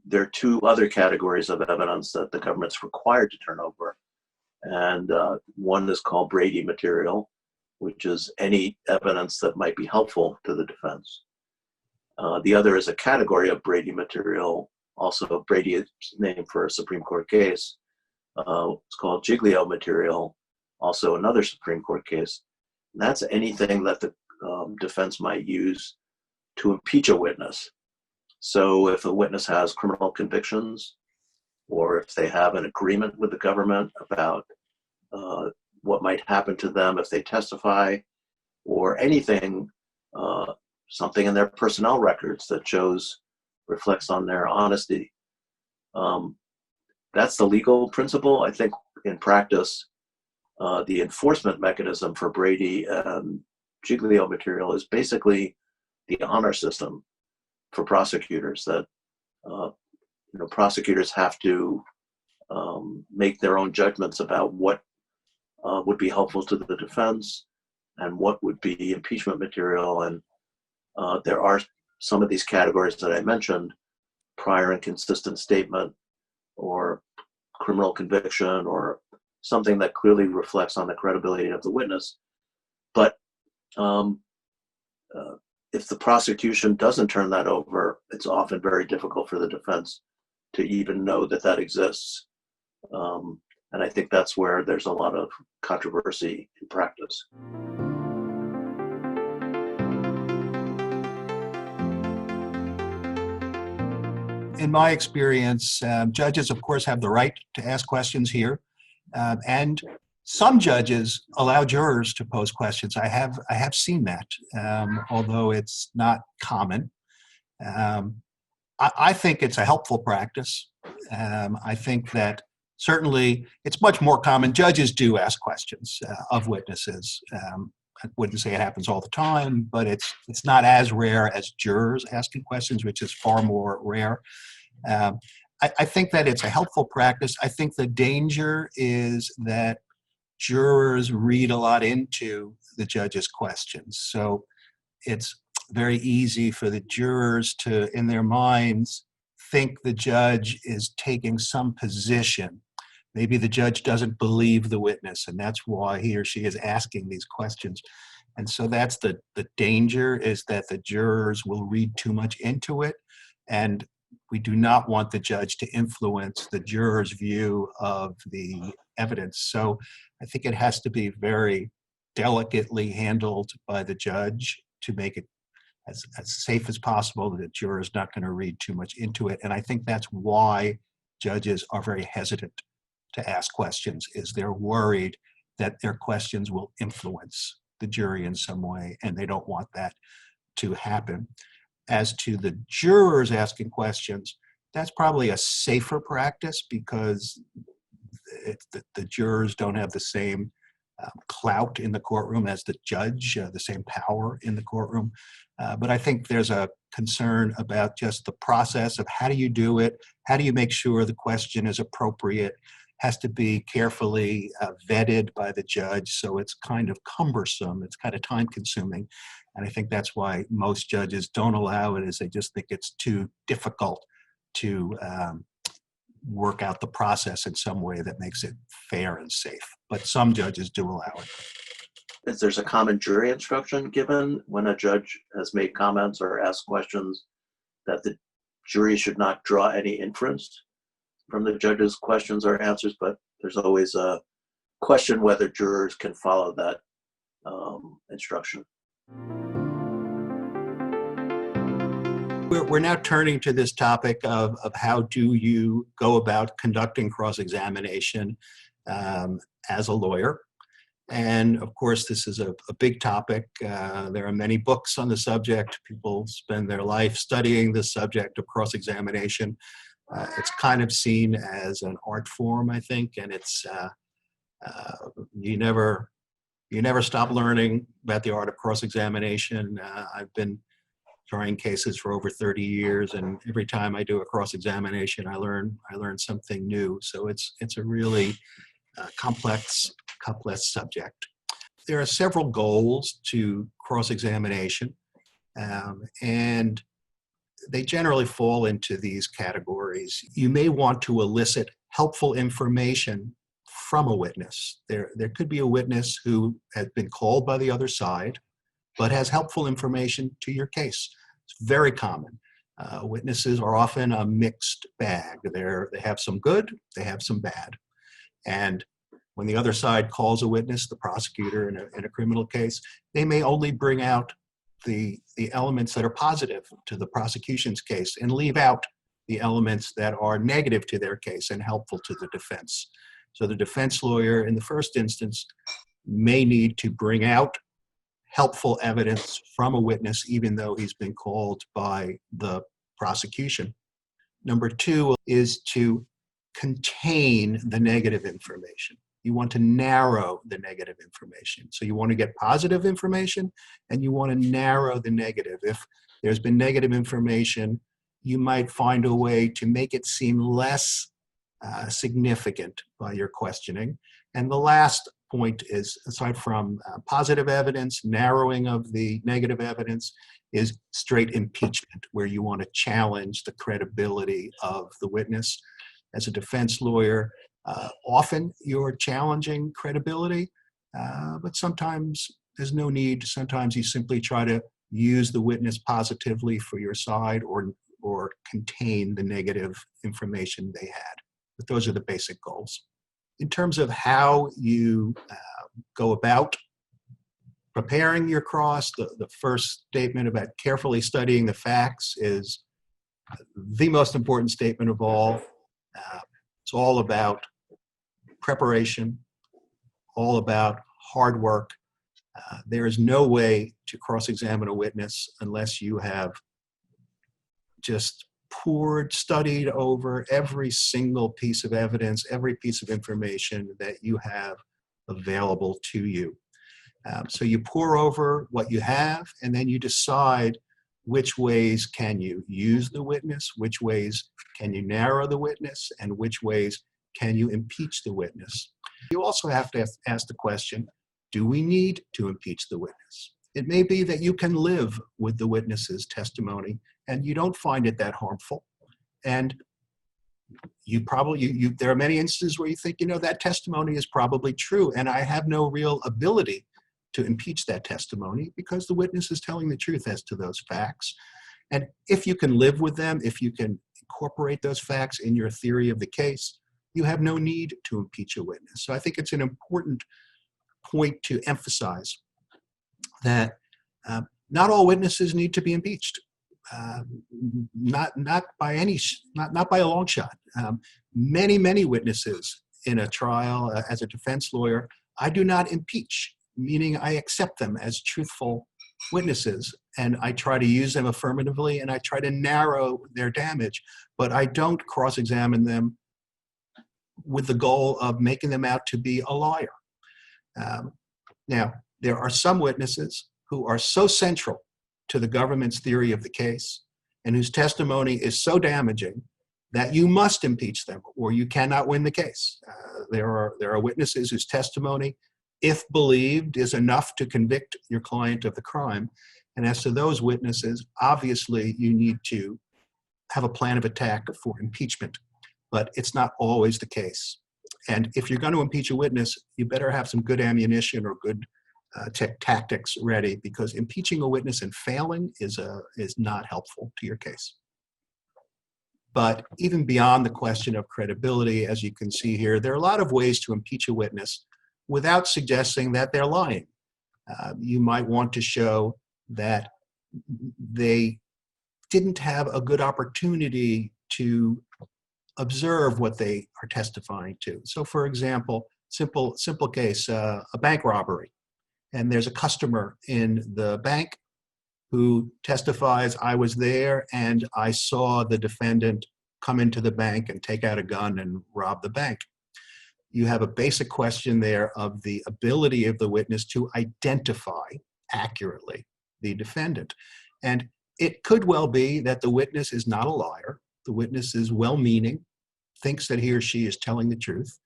there are two other categories of evidence that the government's required to turn over. And one is called Brady material, which is any evidence that might be helpful to the defense. The other is a category of Brady material. Also, Brady is named for a Supreme Court case. It's called Giglio material, also another Supreme Court case. And that's anything that the defense might use to impeach a witness. So if a witness has criminal convictions, or if they have an agreement with the government about what might happen to them if they testify, or anything, something in their personnel records that reflects on their honesty. That's the legal principle. I think in practice, the enforcement mechanism for Brady and Giglio material is basically the honor system for prosecutors, that prosecutors have to make their own judgments about what would be helpful to the defense and what would be impeachment material. And there are some of these categories that I mentioned: prior inconsistent statement, or criminal conviction, or something that clearly reflects on the credibility of the witness. But if the prosecution doesn't turn that over, it's often very difficult for the defense to even know that exists. And I think that's where there's a lot of controversy in practice. in my experience, judges, of course, have the right to ask questions here. And some judges allow jurors to pose questions. I have seen that, although it's not common. I think it's a helpful practice. I think that certainly it's much more common. Judges do ask questions of witnesses. I wouldn't say it happens all the time, but it's not as rare as jurors asking questions, which is far more rare. I think that it's a helpful practice. I think the danger is that jurors read a lot into the judge's questions. So it's very easy for the jurors to, in their minds, think the judge is taking some position. Maybe the judge doesn't believe the witness, and that's why he or she is asking these questions. And so that's the danger, is that the jurors will read too much into it, and we do not want the judge to influence the juror's view of the evidence. So I think it has to be very delicately handled by the judge to make it as safe as possible, that the juror is not going to read too much into it. And I think that's why judges are very hesitant to ask questions, is they're worried that their questions will influence the jury in some way, and they don't want that to happen. As to the jurors asking questions, that's probably a safer practice, because the jurors don't have the same clout in the courtroom as the judge, the same power in the courtroom. But I think there's a concern about just the process of how do you do it, how do you make sure the question is appropriate, has to be carefully vetted by the judge, so it's kind of cumbersome, it's kind of time consuming. And I think that's why most judges don't allow it, is they just think it's too difficult to work out the process in some way that makes it fair and safe. But some judges do allow it. Is there's a common jury instruction given when a judge has made comments or asked questions that the jury should not draw any inference from the judge's questions or answers, but there's always a question whether jurors can follow that instruction? We're now turning to this topic of how do you go about conducting cross-examination as a lawyer. And of course, this is a big topic. There are many books on the subject. People spend their life studying the subject of cross-examination. It's kind of seen as an art form, I think, and it's you never stop learning about the art of cross-examination. I've been trying cases for over 30 years, and every time I do a cross-examination, I learn something new. So it's a really complex subject. There are several goals to cross-examination, and they generally fall into these categories. You may want to elicit helpful information from a witness. There could be a witness who has been called by the other side, but has helpful information to your case. It's very common. Witnesses are often a mixed bag. They have some good, they have some bad. And when the other side calls a witness, the prosecutor in a criminal case, they may only bring out the elements that are positive to the prosecution's case and leave out the elements that are negative to their case and helpful to the defense. So the defense lawyer, in the first instance, may need to bring out helpful evidence from a witness, even though he's been called by the prosecution. Number two is to contain the negative information. You want to narrow the negative information. So you want to get positive information, and you want to narrow the negative. If there's been negative information, you might find a way to make it seem less significant by your questioning. And the last point is, aside from positive evidence, narrowing of the negative evidence, is straight impeachment, where you want to challenge the credibility of the witness. As a defense lawyer, often you're challenging credibility, but sometimes there's no need. Sometimes you simply try to use the witness positively for your side, or contain the negative information they had. But those are the basic goals. In terms of how you go about preparing your cross, the first statement about carefully studying the facts is the most important statement of all. It's all about preparation, all about hard work. There is no way to cross-examine a witness unless you have just studied over every single piece of evidence, every piece of information that you have available to you. So you pore over what you have, and then you decide which ways can you use the witness, which ways can you narrow the witness, and which ways can you impeach the witness. You also have to ask the question, do we need to impeach the witness? It may be that you can live with the witness's testimony and you don't find it that harmful. And you probably, there are many instances where you think, that testimony is probably true, and I have no real ability to impeach that testimony because the witness is telling the truth as to those facts. And if you can live with them, if you can incorporate those facts in your theory of the case, you have no need to impeach a witness. So I think it's an important point to emphasize that not all witnesses need to be impeached. Not by a long shot. Many witnesses in a trial as a defense lawyer, I do not impeach, meaning I accept them as truthful witnesses and I try to use them affirmatively and I try to narrow their damage, but I don't cross-examine them with the goal of making them out to be a liar. Now, there are some witnesses who are so central to the government's theory of the case and whose testimony is so damaging that you must impeach them or you cannot win the case. There are witnesses whose testimony, if believed, is enough to convict your client of the crime. And as to those witnesses, obviously you need to have a plan of attack for impeachment, but it's not always the case. And if you're going to impeach a witness, you better have some good ammunition or good tactics ready, because impeaching a witness and failing is not helpful to your case. But even beyond the question of credibility, as you can see here, there are a lot of ways to impeach a witness without suggesting that they're lying. You might want to show that they didn't have a good opportunity to observe what they are testifying to. So for example, simple case, a bank robbery. And there's a customer in the bank who testifies, I was there and I saw the defendant come into the bank and take out a gun and rob the bank. You have a basic question there of the ability of the witness to identify accurately the defendant. And it could well be that the witness is not a liar. The witness is well-meaning, thinks that he or she is telling the truth,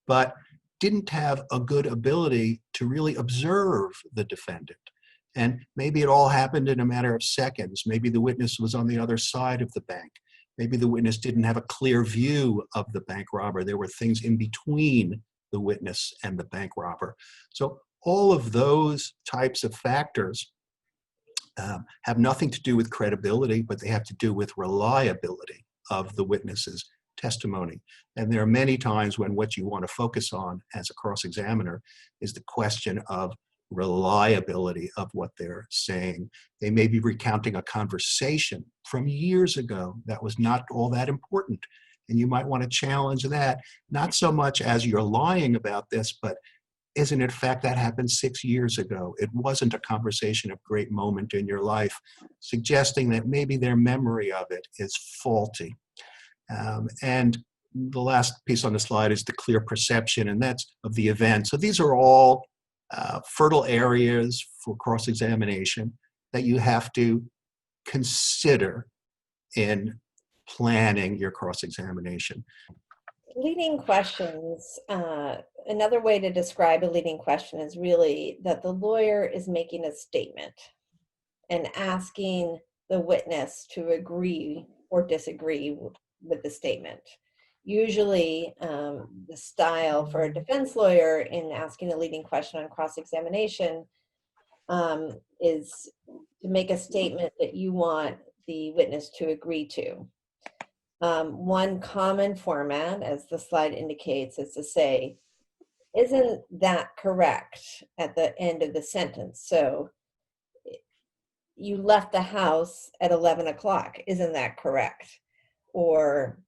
but didn't have a good ability to really observe the defendant. And maybe it all happened in a matter of seconds. Maybe the witness was on the other side of the bank. Maybe the witness didn't have a clear view of the bank robber. There were things in between the witness and the bank robber. So all of those types of factors have nothing to do with credibility, but they have to do with reliability of the witness's testimony. And there are many times when what you want to focus on as a cross-examiner is the question of reliability of what they're saying. They may be recounting a conversation from years ago that was not all that important. And you might want to challenge that, not so much as you're lying about this, but isn't it fact that happened 6 years ago? It wasn't a conversation of great moment in your life, suggesting that maybe their memory of it is faulty. And the last piece on the slide is the clear perception, and that's of the event. So these are all fertile areas for cross-examination that you have to consider in planning your cross-examination. Leading questions, another way to describe a leading question is really that the lawyer is making a statement and asking the witness to agree or disagree with the statement. Usually, the style for a defense lawyer in asking a leading question on cross-examination is to make a statement that you want the witness to agree to. One common format, as the slide indicates, is to say, isn't that correct at the end of the sentence? So you left the house at 11 o'clock. Isn't that correct? Or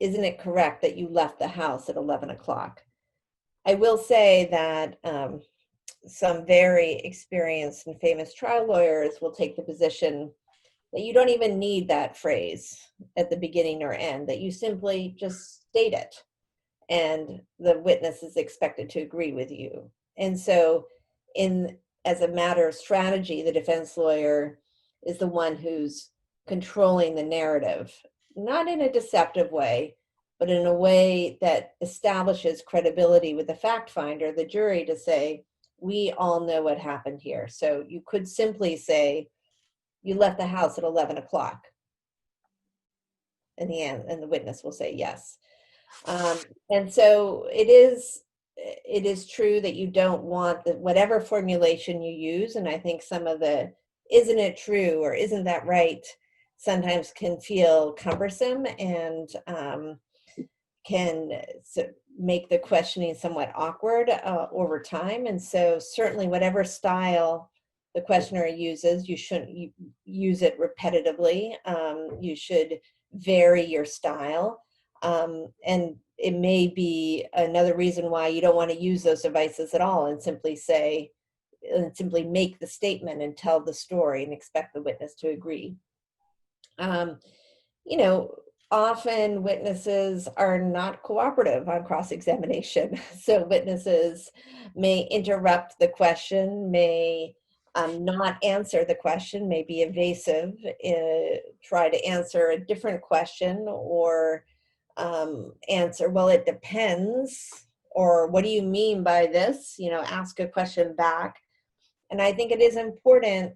isn't it correct that you left the house at 11 o'clock? I will say that some very experienced and famous trial lawyers will take the position that you don't even need that phrase at the beginning or end, that you simply just state it, and the witness is expected to agree with you. And so as a matter of strategy, the defense lawyer is the one who's controlling the narrative, not in a deceptive way, but in a way that establishes credibility with the fact finder, the jury, to say, we all know what happened here. So you could simply say, you left the house at 11 o'clock. In the end, and the witness will say yes. And so it is true that you don't want whatever formulation you use. And I think some of the isn't it true or isn't that right sometimes can feel cumbersome and can make the questioning somewhat awkward over time. And so certainly whatever style the questioner uses, you shouldn't use it repetitively. You should vary your style. And it may be another reason why you don't want to use those devices at all, and simply make the statement and tell the story and expect the witness to agree. Often witnesses are not cooperative on cross-examination. So witnesses may interrupt the question, may not answer the question, may be evasive, try to answer a different question, or answer, well, it depends, or what do you mean by this? Ask a question back. And I think it is important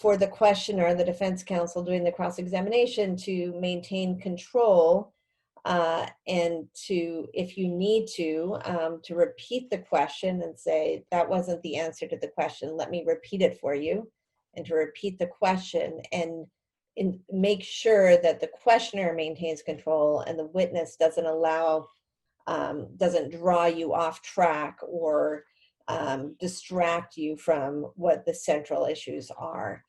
for the questioner, the defense counsel doing the cross-examination, to maintain control and to, if you need to repeat the question and say, that wasn't the answer to the question, let me repeat it for you, and to repeat the question and make sure that the questioner maintains control and the witness doesn't draw you off track or distract you from what the central issues are.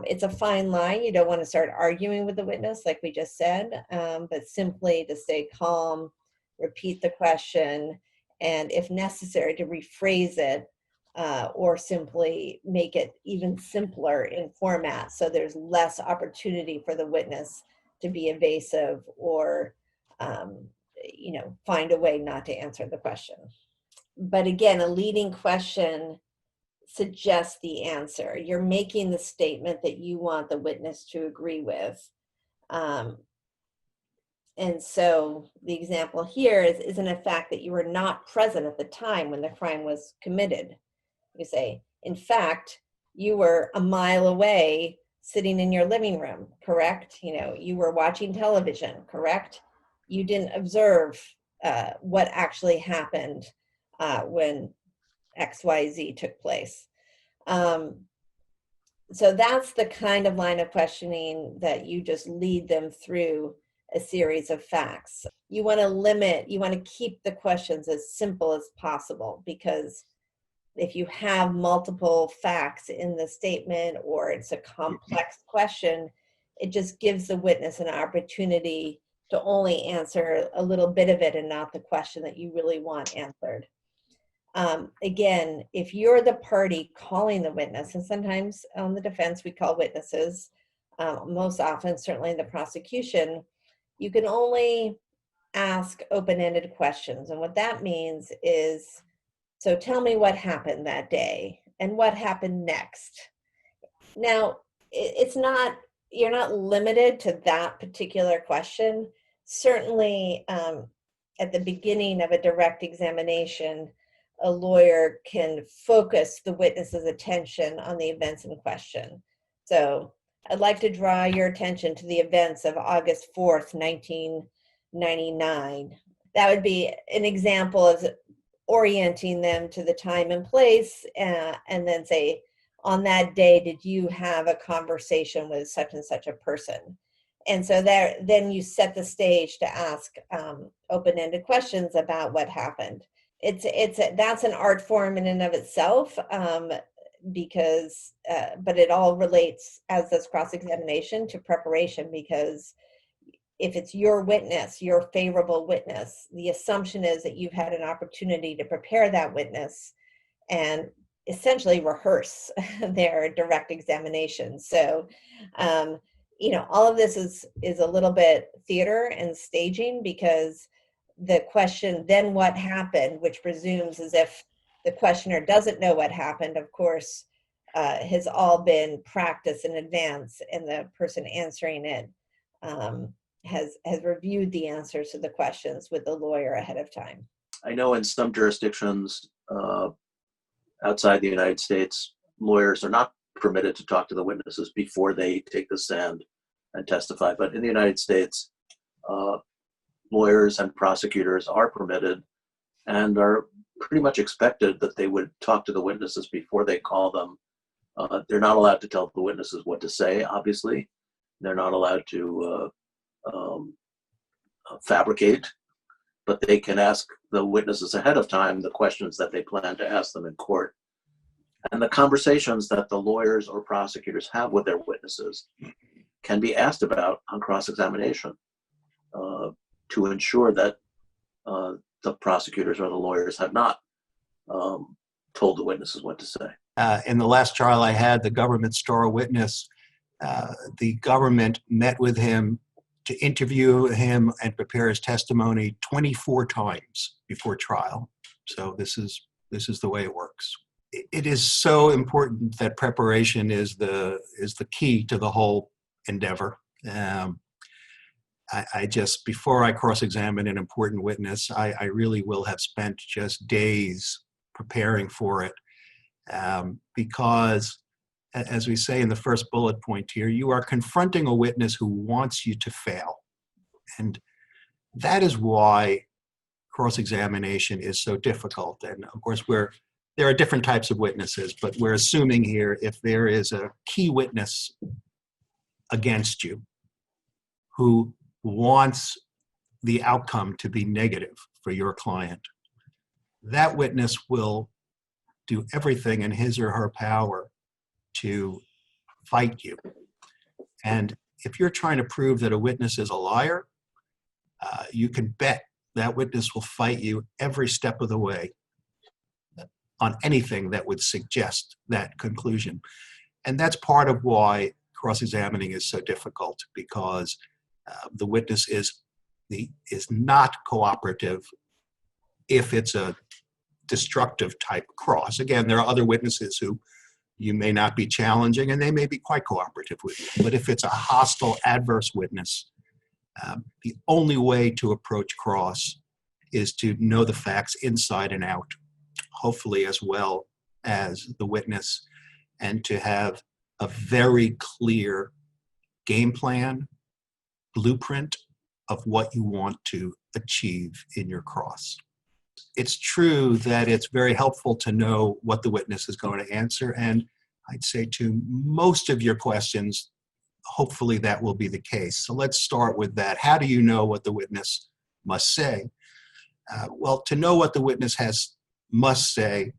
It's a fine line. You don't want to start arguing with the witness, like we just said, but simply to stay calm, repeat the question, and if necessary, to rephrase it or simply make it even simpler in format so there's less opportunity for the witness to be evasive or find a way not to answer the question. But again, a leading question suggests the answer. You're making the statement that you want the witness to agree with. And so the example here is in a fact that you were not present at the time when the crime was committed. You say, in fact, you were a mile away sitting in your living room, correct? You were watching television, correct? You didn't observe what actually happened when XYZ took place. So that's the kind of line of questioning that you just lead them through a series of facts. You want to keep the questions as simple as possible, because if you have multiple facts in the statement or it's a complex question, it just gives the witness an opportunity to only answer a little bit of it and not the question that you really want answered. Again, if you're the party calling the witness, and sometimes on the defense we call witnesses, most often, certainly in the prosecution, you can only ask open-ended questions. And what that means is, so tell me what happened that day and what happened next. Now, you're not limited to that particular question. Certainly, at the beginning of a direct examination, a lawyer can focus the witness's attention on the events in question. So I'd like to draw your attention to the events of August 4th, 1999. That would be an example of orienting them to the time and place, and then say, on that day, did you have a conversation with such and such a person? And so then you set the stage to ask open-ended questions about what happened. That's an art form in and of itself. because, but it all relates, as does cross-examination, to preparation, because if it's your witness, your favorable witness, the assumption is that you've had an opportunity to prepare that witness and essentially rehearse their direct examination. So, all of this is a little bit theater and staging, because the question, then what happened, which presumes as if the questioner doesn't know what happened, of course, has all been practiced in advance, and the person answering it has reviewed the answers to the questions with the lawyer ahead of time. I know in some jurisdictions outside the United States, lawyers are not permitted to talk to the witnesses before they take the stand and testify. But in the United States, lawyers and prosecutors are permitted and are pretty much expected that they would talk to the witnesses before they call them. They're not allowed to tell the witnesses what to say, obviously. They're not allowed to fabricate, but they can ask the witnesses ahead of time the questions that they plan to ask them in court. And the conversations that the lawyers or prosecutors have with their witnesses can be asked about on cross-examination to ensure that the prosecutors or the lawyers have not told the witnesses what to say. In the last trial I had, the government star witness, the government met with him to interview him and prepare his testimony 24 times before trial. So this is the way it works. It is so important that preparation is the key to the whole endeavor. I just, before I cross-examine an important witness, I really will have spent just days preparing for it, because, as we say in the first bullet point here, you are confronting a witness who wants you to fail. And that is why cross-examination is so difficult. And of course, there are different types of witnesses, but we're assuming here if there is a key witness against you who wants the outcome to be negative for your client, that witness will do everything in his or her power to fight you. And if you're trying to prove that a witness is a liar, you can bet that witness will fight you every step of the way on anything that would suggest that conclusion. And that's part of why cross-examining is so difficult, because the witness is not cooperative if it's a destructive type cross. Again, there are other witnesses who you may not be challenging and they may be quite cooperative with you. But if it's a hostile, adverse witness, the only way to approach cross is to know the facts inside and out, hopefully as well as the witness, and to have a very clear game plan, blueprint of what you want to achieve in your cross. It's true that it's very helpful to know what the witness is going to answer, and I'd say to most of your questions, hopefully that will be the case. So let's start with that. How do you know what the witness must say? Well, to know what the witness must say,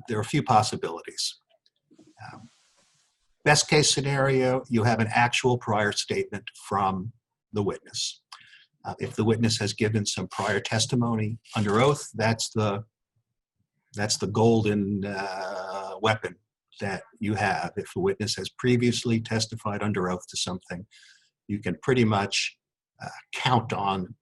there are a few possibilities. Best case scenario, you have an actual prior statement from the witness. If the witness has given some prior testimony under oath, that's the golden weapon that you have. If a witness has previously testified under oath to something, you can pretty much count on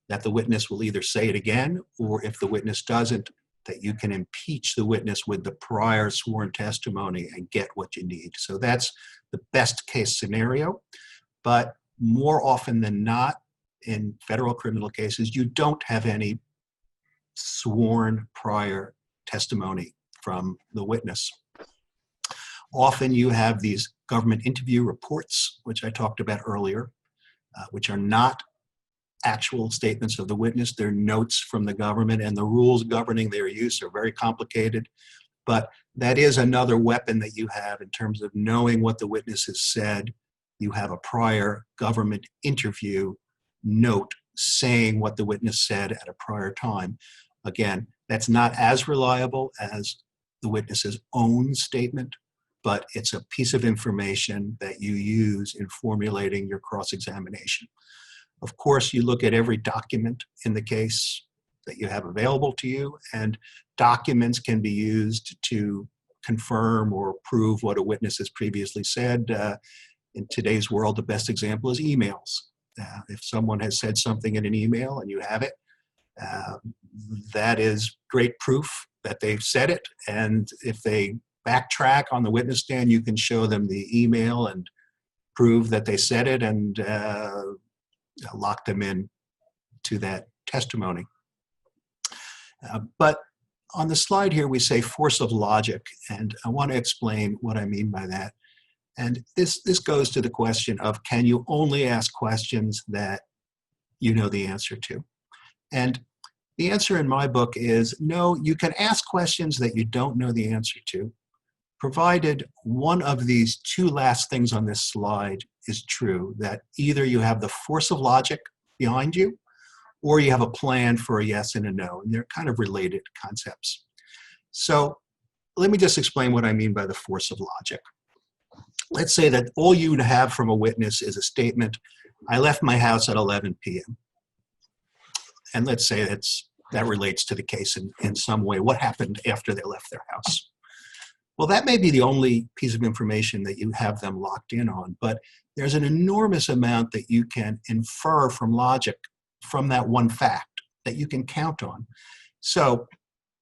that the witness will either say it again, or if the witness doesn't, that you can impeach the witness with the prior sworn testimony and get what you need. So that's the best case scenario. But more often than not, in federal criminal cases, you don't have any sworn prior testimony from the witness. Often you have these government interview reports, which I talked about earlier, which are not actual statements of the witness. They're notes from the government, and the rules governing their use are very complicated. But that is another weapon that you have in terms of knowing what the witness has said. You have a prior government interview note saying what the witness said at a prior time. Again, that's not as reliable as the witness's own statement, but it's a piece of information that you use in formulating your cross-examination. Of course, you look at every document in the case that you have available to you, and documents can be used to confirm or prove what a witness has previously said. In today's world, the best example is emails. If someone has said something in an email and you have it, that is great proof that they've said it. And if they backtrack on the witness stand, you can show them the email and prove that they said it and lock them in to that testimony. But on the slide here, we say force of logic, and I want to explain what I mean by that. And this goes to the question of, can you only ask questions that you know the answer to? And the answer in my book is no, you can ask questions that you don't know the answer to, provided one of these two last things on this slide is true, that either you have the force of logic behind you, or you have a plan for a yes and a no, and they're kind of related concepts. So let me just explain what I mean by the force of logic. Let's say that all you have from a witness is a statement, I left my house at 11 p.m. And let's say that relates to the case in some way. What happened after they left their house? Well, that may be the only piece of information that you have them locked in on, but there's an enormous amount that you can infer from logic from that one fact that you can count on. So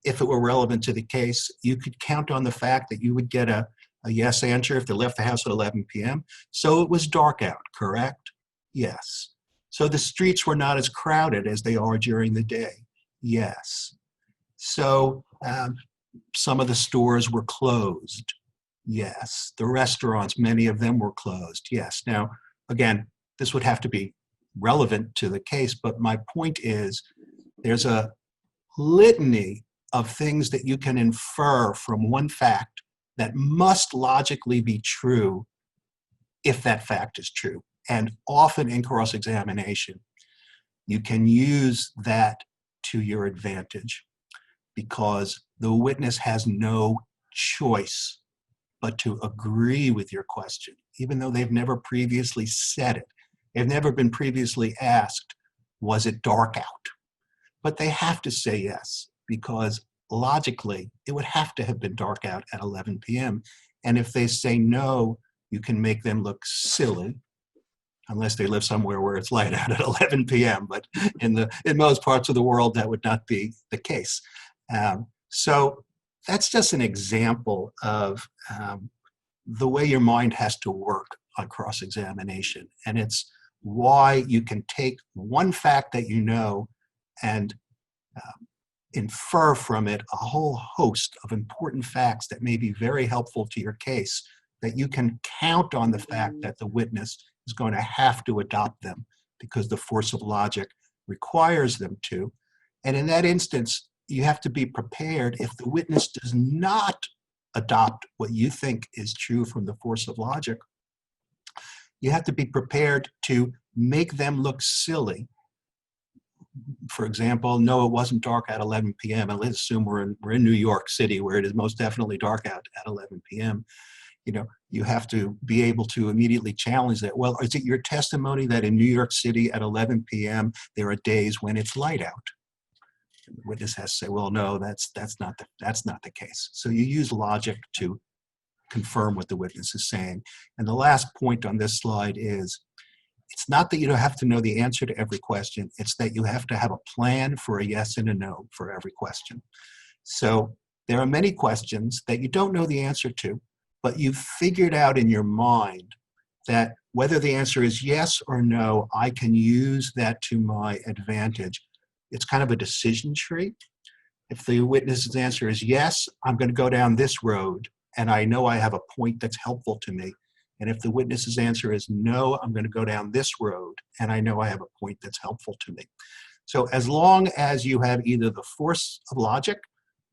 if it were relevant to the case, you could count on the fact that you would get a yes answer if they left the house at 11 p.m. So it was dark out, correct? Yes. So the streets were not as crowded as they are during the day. Yes. So some of the stores were closed. Yes. The restaurants, many of them were closed. Yes. Now, again, this would have to be relevant to the case, but my point is there's a litany of things that you can infer from one fact that must logically be true if that fact is true. And often in cross-examination, you can use that to your advantage because the witness has no choice but to agree with your question, even though they've never previously said it. They've never been previously asked, was it dark out? But they have to say yes, because logically, it would have to have been dark out at 11 p.m. And if they say no, you can make them look silly, unless they live somewhere where it's light out at 11 p.m. But in most parts of the world, that would not be the case. So that's just an example of the way your mind has to work on cross-examination. And it's why you can take one fact that you know and infer from it a whole host of important facts that may be very helpful to your case, that you can count on the fact that the witness is going to have to adopt them because the force of logic requires them to. And in that instance, you have to be prepared if the witness does not adopt what you think is true from the force of logic. You have to be prepared to make them look silly. For example, no, it wasn't dark at 11 p.m. And let's assume we're in New York City, where it is most definitely dark out at 11 p.m. You have to be able to immediately challenge that. Well, is it your testimony that in New York City at 11 p.m. there are days when it's light out? And the witness has to say, well, no, that's not the case. So you use logic to confirm what the witness is saying. And the last point on this slide is, it's not that you don't have to know the answer to every question, it's that you have to have a plan for a yes and a no for every question. So there are many questions that you don't know the answer to, but you've figured out in your mind that whether the answer is yes or no, I can use that to my advantage. It's kind of a decision tree. If the witness's answer is yes, I'm going to go down this road, and I know I have a point that's helpful to me. And if the witness's answer is no, I'm going to go down this road, and I know I have a point that's helpful to me. So as long as you have either the force of logic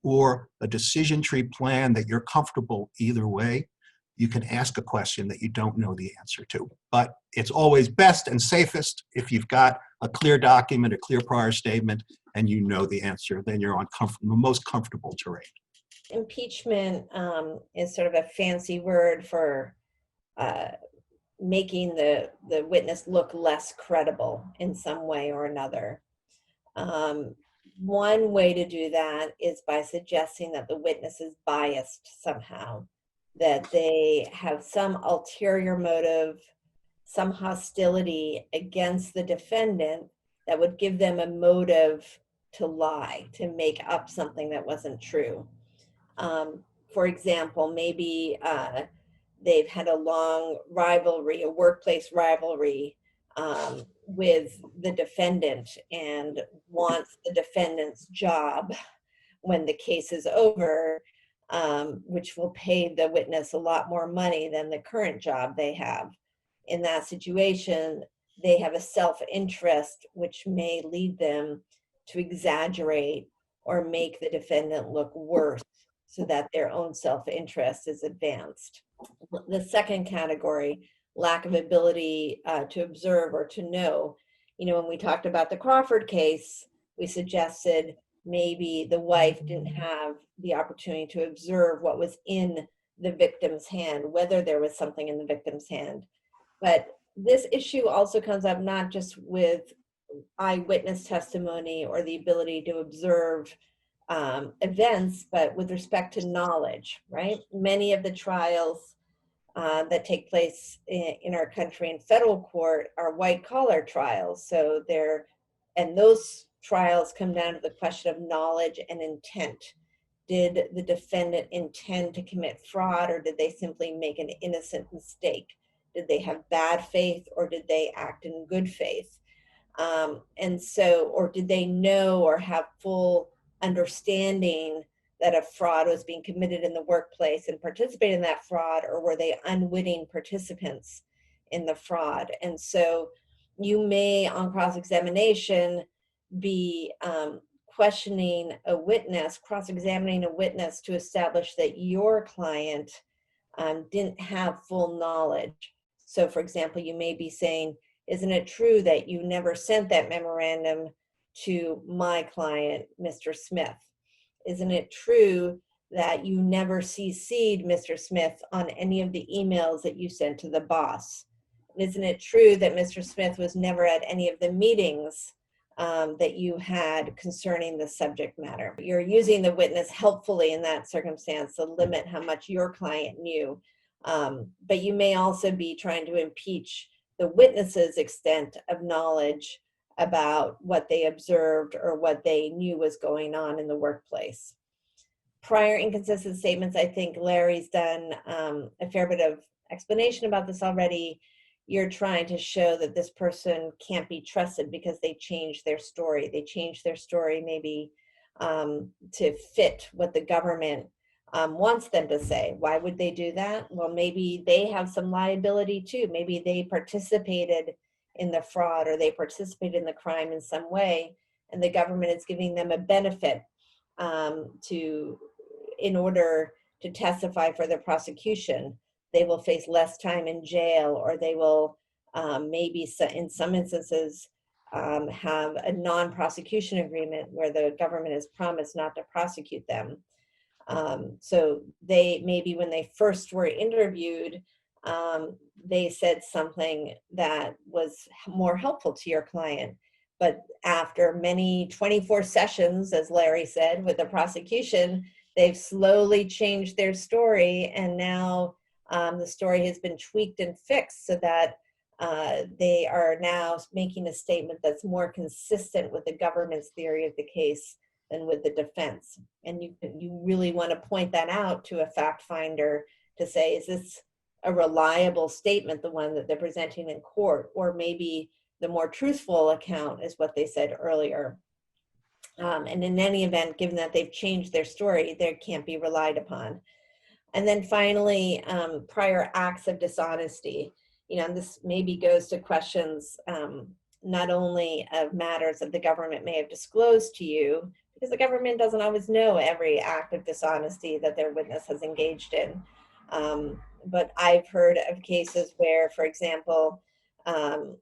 or a decision tree plan that you're comfortable either way, you can ask a question that you don't know the answer to. But it's always best and safest if you've got a clear document, a clear prior statement, and you know the answer, then you're on the most comfortable terrain. Impeachment is sort of a fancy word for making the witness look less credible in some way or another. One way to do that is by suggesting that the witness is biased somehow, that they have some ulterior motive, some hostility against the defendant that would give them a motive to lie, to make up something that wasn't true. For example, maybe they've had a long rivalry, a workplace rivalry with the defendant and wants the defendant's job when the case is over, which will pay the witness a lot more money than the current job they have. In that situation, they have a self-interest which may lead them to exaggerate or make the defendant look worse so that their own self-interest is advanced. The second category, lack of ability to observe or to know. When we talked about the Crawford case, we suggested maybe the wife didn't have the opportunity to observe what was in the victim's hand, whether there was something in the victim's hand. But this issue also comes up not just with eyewitness testimony or the ability to observe events, but with respect to knowledge, right? Many of the trials that take place in our country in federal court are white collar trials. So and those trials come down to the question of knowledge and intent. Did the defendant intend to commit fraud, or did they simply make an innocent mistake? Did they have bad faith, or did they act in good faith? Or did they know or have full understanding that a fraud was being committed in the workplace and participate in that fraud, or were they unwitting participants in the fraud? And so you may, on cross-examination, be questioning a witness, cross-examining a witness to establish that your client didn't have full knowledge. So for example, you may be saying, isn't it true that you never sent that memorandum to my client, Mr. Smith? Isn't it true that you never CC'd Mr. Smith on any of the emails that you sent to the boss? Isn't it true that Mr. Smith was never at any of the meetings that you had concerning the subject matter? You're using the witness helpfully in that circumstance to limit how much your client knew. But you may also be trying to impeach the witness's extent of knowledge about what they observed or what they knew was going on in the workplace. Prior inconsistent statements, I think Larry's done a fair bit of explanation about this already. You're trying to show that this person can't be trusted because they changed their story. They changed their story maybe to fit what the government wants them to say. Why would they do that? Well, maybe they have some liability too. Maybe they participated in the fraud or they participated in the crime in some way, and the government is giving them a benefit in order to testify for the prosecution. They will face less time in jail, or they will maybe in some instances have a non-prosecution agreement where the government has promised not to prosecute them. So they maybe when they first were interviewed, they said something that was more helpful to your client. But after many 24 sessions, as Larry said, with the prosecution, they've slowly changed their story. And now the story has been tweaked and fixed so that they are now making a statement that's more consistent with the government's theory of the case than with the defense. And you really want to point that out to a fact finder to say, is this a reliable statement, the one that they're presenting in court? Or maybe the more truthful account is what they said earlier. And in any event, given that they've changed their story, they can't be relied upon. And then finally, prior acts of dishonesty. This maybe goes to questions not only of matters that the government may have disclosed to you, because the government doesn't always know every act of dishonesty that their witness has engaged in. But I've heard of cases where, for example, the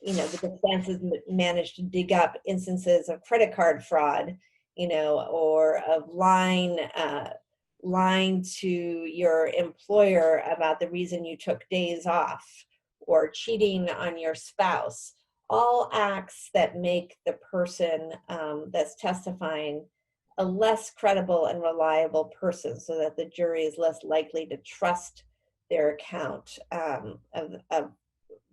defense has managed to dig up instances of credit card fraud, or of line lying to your employer about the reason you took days off, or cheating on your spouse, all acts that make the person that's testifying a less credible and reliable person, so that the jury is less likely to trust their account of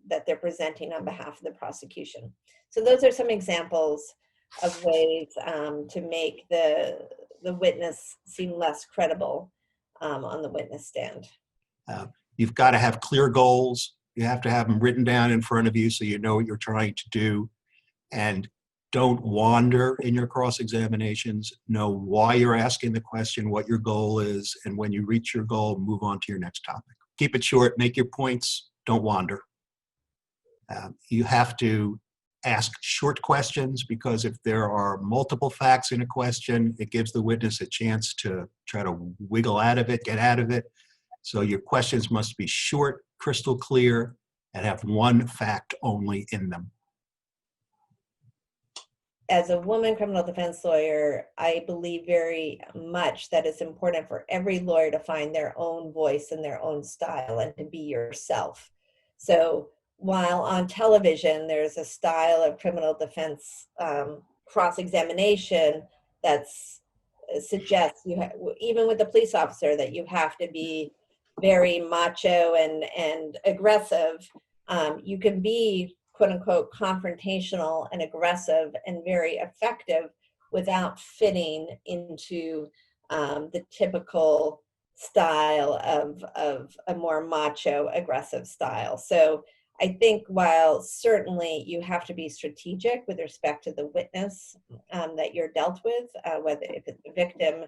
that they're presenting on behalf of the prosecution. So those are some examples of ways to make the witness seem less credible on the witness stand. You've got to have clear goals. You have to have them written down in front of you so you know what you're trying to do. And don't wander in your cross-examinations. Know why you're asking the question, what your goal is, and when you reach your goal, move on to your next topic. Keep it short, make your points, don't wander. You have to ask short questions, because if there are multiple facts in a question, it gives the witness a chance to try to wiggle out of it, get out of it. So your questions must be short, crystal clear, and have one fact only in them. As a woman criminal defense lawyer, I believe very much that it's important for every lawyer to find their own voice and their own style, and to be yourself. So while on television there's a style of criminal defense cross-examination that suggests even with the police officer, that you have to be very macho and aggressive, you can be quote unquote confrontational and aggressive and very effective without fitting into the typical style of a more macho aggressive style. So I think while certainly you have to be strategic with respect to the witness that you're dealt with, whether if it's a victim,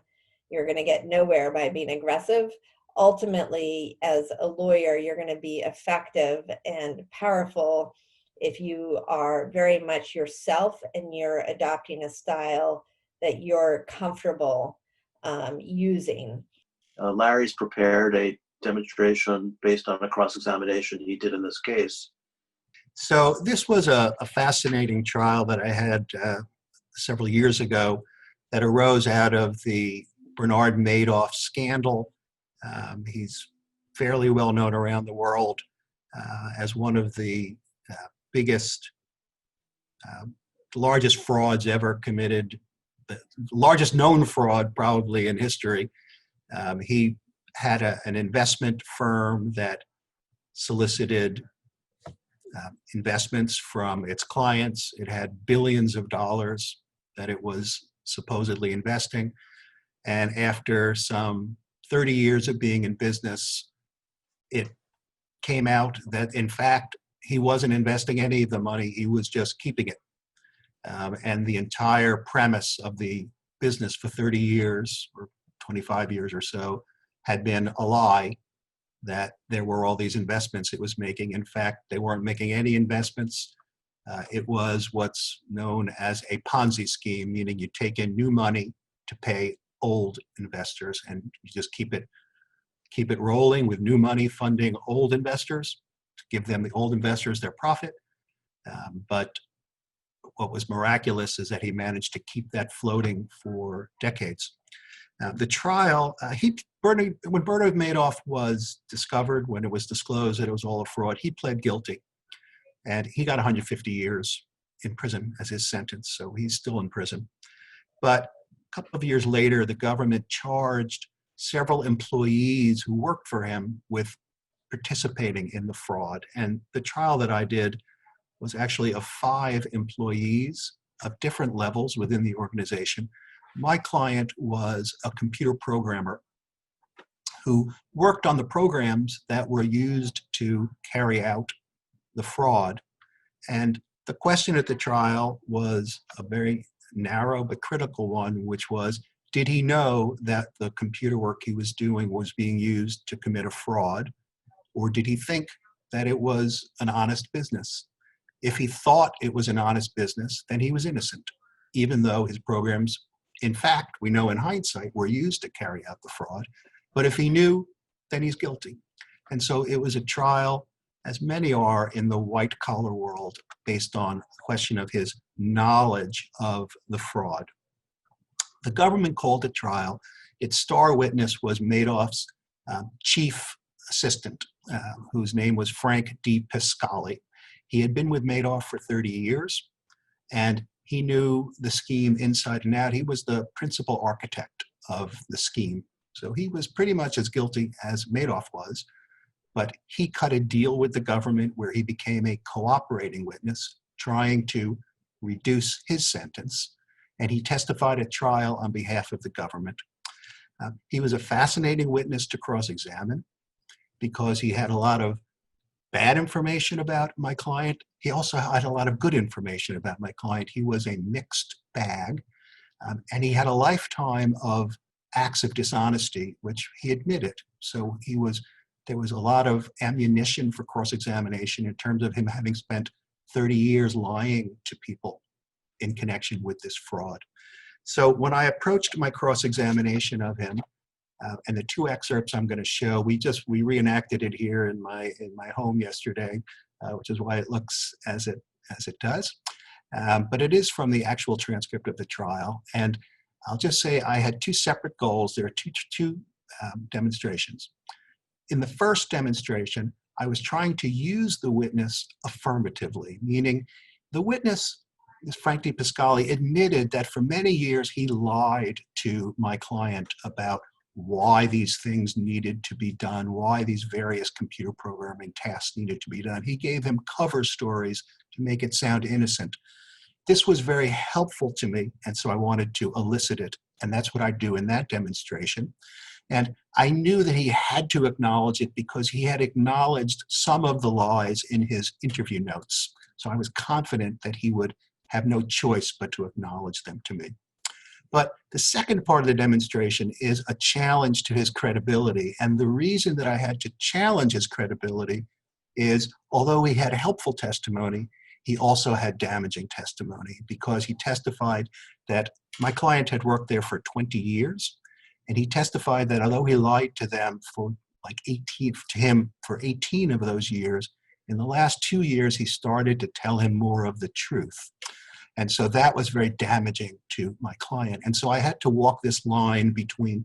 you're going to get nowhere by being aggressive. Ultimately, as a lawyer, you're going to be effective and powerful if you are very much yourself and you're adopting a style that you're comfortable using. Larry's prepared a demonstration based on a cross-examination he did in this case. So this was a fascinating trial that I had several years ago that arose out of the Bernard Madoff scandal. He's fairly well known around the world as one of the biggest, largest frauds ever committed, the largest known fraud probably in history. He had an investment firm that solicited investments from its clients. It had billions of dollars that it was supposedly investing. And after some 30 years of being in business, it came out that, in fact, he wasn't investing any of the money, he was just keeping it. And the entire premise of the business for 30 years, or 25 years or so, had been a lie, that there were all these investments it was making. In fact, they weren't making any investments. It was what's known as a Ponzi scheme, meaning you take in new money to pay old investors, and you just keep it rolling with new money funding old investors to give them, the old investors, their profit. But what was miraculous is that he managed to keep that floating for decades. The trial, when Bernard Madoff was discovered, when it was disclosed that it was all a fraud, he pled guilty, and he got 150 years in prison as his sentence, so he's still in prison. But a couple of years later, the government charged several employees who worked for him with participating in the fraud. And the trial that I did was actually of 5 employees of different levels within the organization. My client was a computer programmer who worked on the programs that were used to carry out the fraud. And the question at the trial was a very narrow but critical one, which was, did he know that the computer work he was doing was being used to commit a fraud, or did he think that it was an honest business? If he thought it was an honest business, then he was innocent, even though his programs, in fact, we know in hindsight, were used to carry out the fraud. But if he knew, then he's guilty. And so it was a trial, as many are in the white-collar world, based on the question of his knowledge of the fraud. The government called it trial its star witness was Madoff's chief assistant, whose name was Frank D. Piscali. He had been with Madoff for 30 years, and he knew the scheme inside and out. He was the principal architect of the scheme. So he was pretty much as guilty as Madoff was, but he cut a deal with the government where he became a cooperating witness, trying to reduce his sentence, and he testified at trial on behalf of the government. He was a fascinating witness to cross-examine because he had a lot of bad information about my client. He also had a lot of good information about my client. He was a mixed bag, and he had a lifetime of acts of dishonesty, which he admitted. So there was a lot of ammunition for cross-examination in terms of him having spent 30 years lying to people in connection with this fraud. So when I approached my cross-examination of him, and the two excerpts I'm going to show, we reenacted it here in my home yesterday, which is why it looks as it does. But it is from the actual transcript of the trial. And I'll just say I had two separate goals. There are two demonstrations. In the first demonstration, I was trying to use the witness affirmatively, meaning the witness, Frank D. Piscali, admitted that for many years he lied to my client about why these things needed to be done, why these various computer programming tasks needed to be done. He gave him cover stories to make it sound innocent. This was very helpful to me, and so I wanted to elicit it, and that's what I do in that demonstration. And I knew that he had to acknowledge it because he had acknowledged some of the lies in his interview notes. So I was confident that he would have no choice but to acknowledge them to me. But the second part of the demonstration is a challenge to his credibility. And the reason that I had to challenge his credibility is, although he had helpful testimony, he also had damaging testimony because he testified that my client had worked there for 20 years. And he testified that although he lied to them for 18 of those years, in the last 2 years, he started to tell him more of the truth. And so that was very damaging to my client. And so I had to walk this line between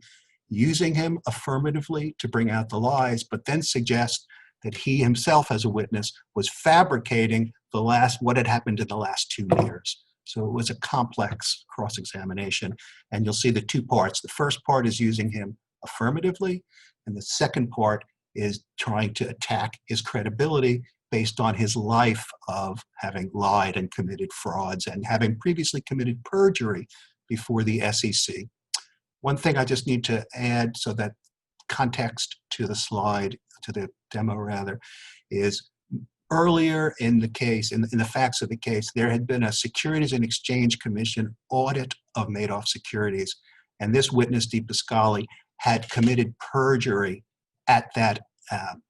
using him affirmatively to bring out the lies, but then suggest that he himself as a witness was fabricating what had happened in the last 2 years. So it was a complex cross-examination. And you'll see the two parts. The first part is using him affirmatively, and the second part is trying to attack his credibility based on his life of having lied and committed frauds and having previously committed perjury before the SEC. One thing I just need to add so that context to the slide, to the demo rather, is earlier in the case, in the facts of the case, there had been a Securities and Exchange Commission audit of Madoff Securities, and this witness, D. Piscali, had committed perjury at that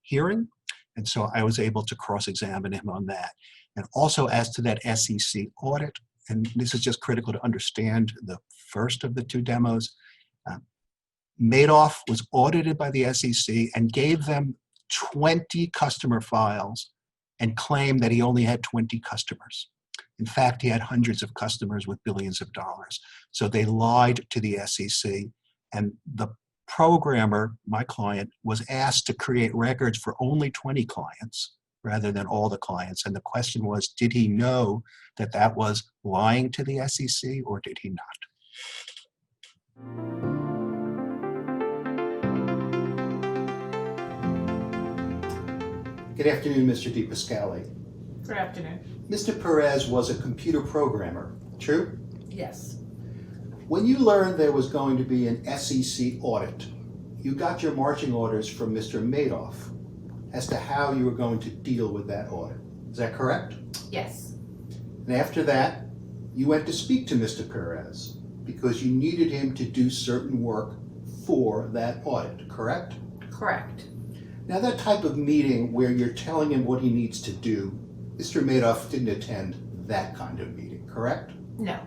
hearing, and so I was able to cross-examine him on that. And also as to that SEC audit, and this is just critical to understand the first of the two demos, Madoff was audited by the SEC and gave them 20 customer files and claimed that he only had 20 customers. In fact, he had hundreds of customers with billions of dollars. So they lied to the SEC, and the programmer, my client, was asked to create records for only 20 clients rather than all the clients. And the question was, did he know that that was lying to the SEC or did he not? Good afternoon, Mr. D. Piscali. Good afternoon. Mr. Perez was a computer programmer, true? Yes. When you learned there was going to be an SEC audit, you got your marching orders from Mr. Madoff as to how you were going to deal with that audit. Is that correct? Yes. And after that, you went to speak to Mr. Perez because you needed him to do certain work for that audit, correct? Correct. Now that type of meeting where you're telling him what he needs to do, Mr. Madoff didn't attend that kind of meeting, correct? No.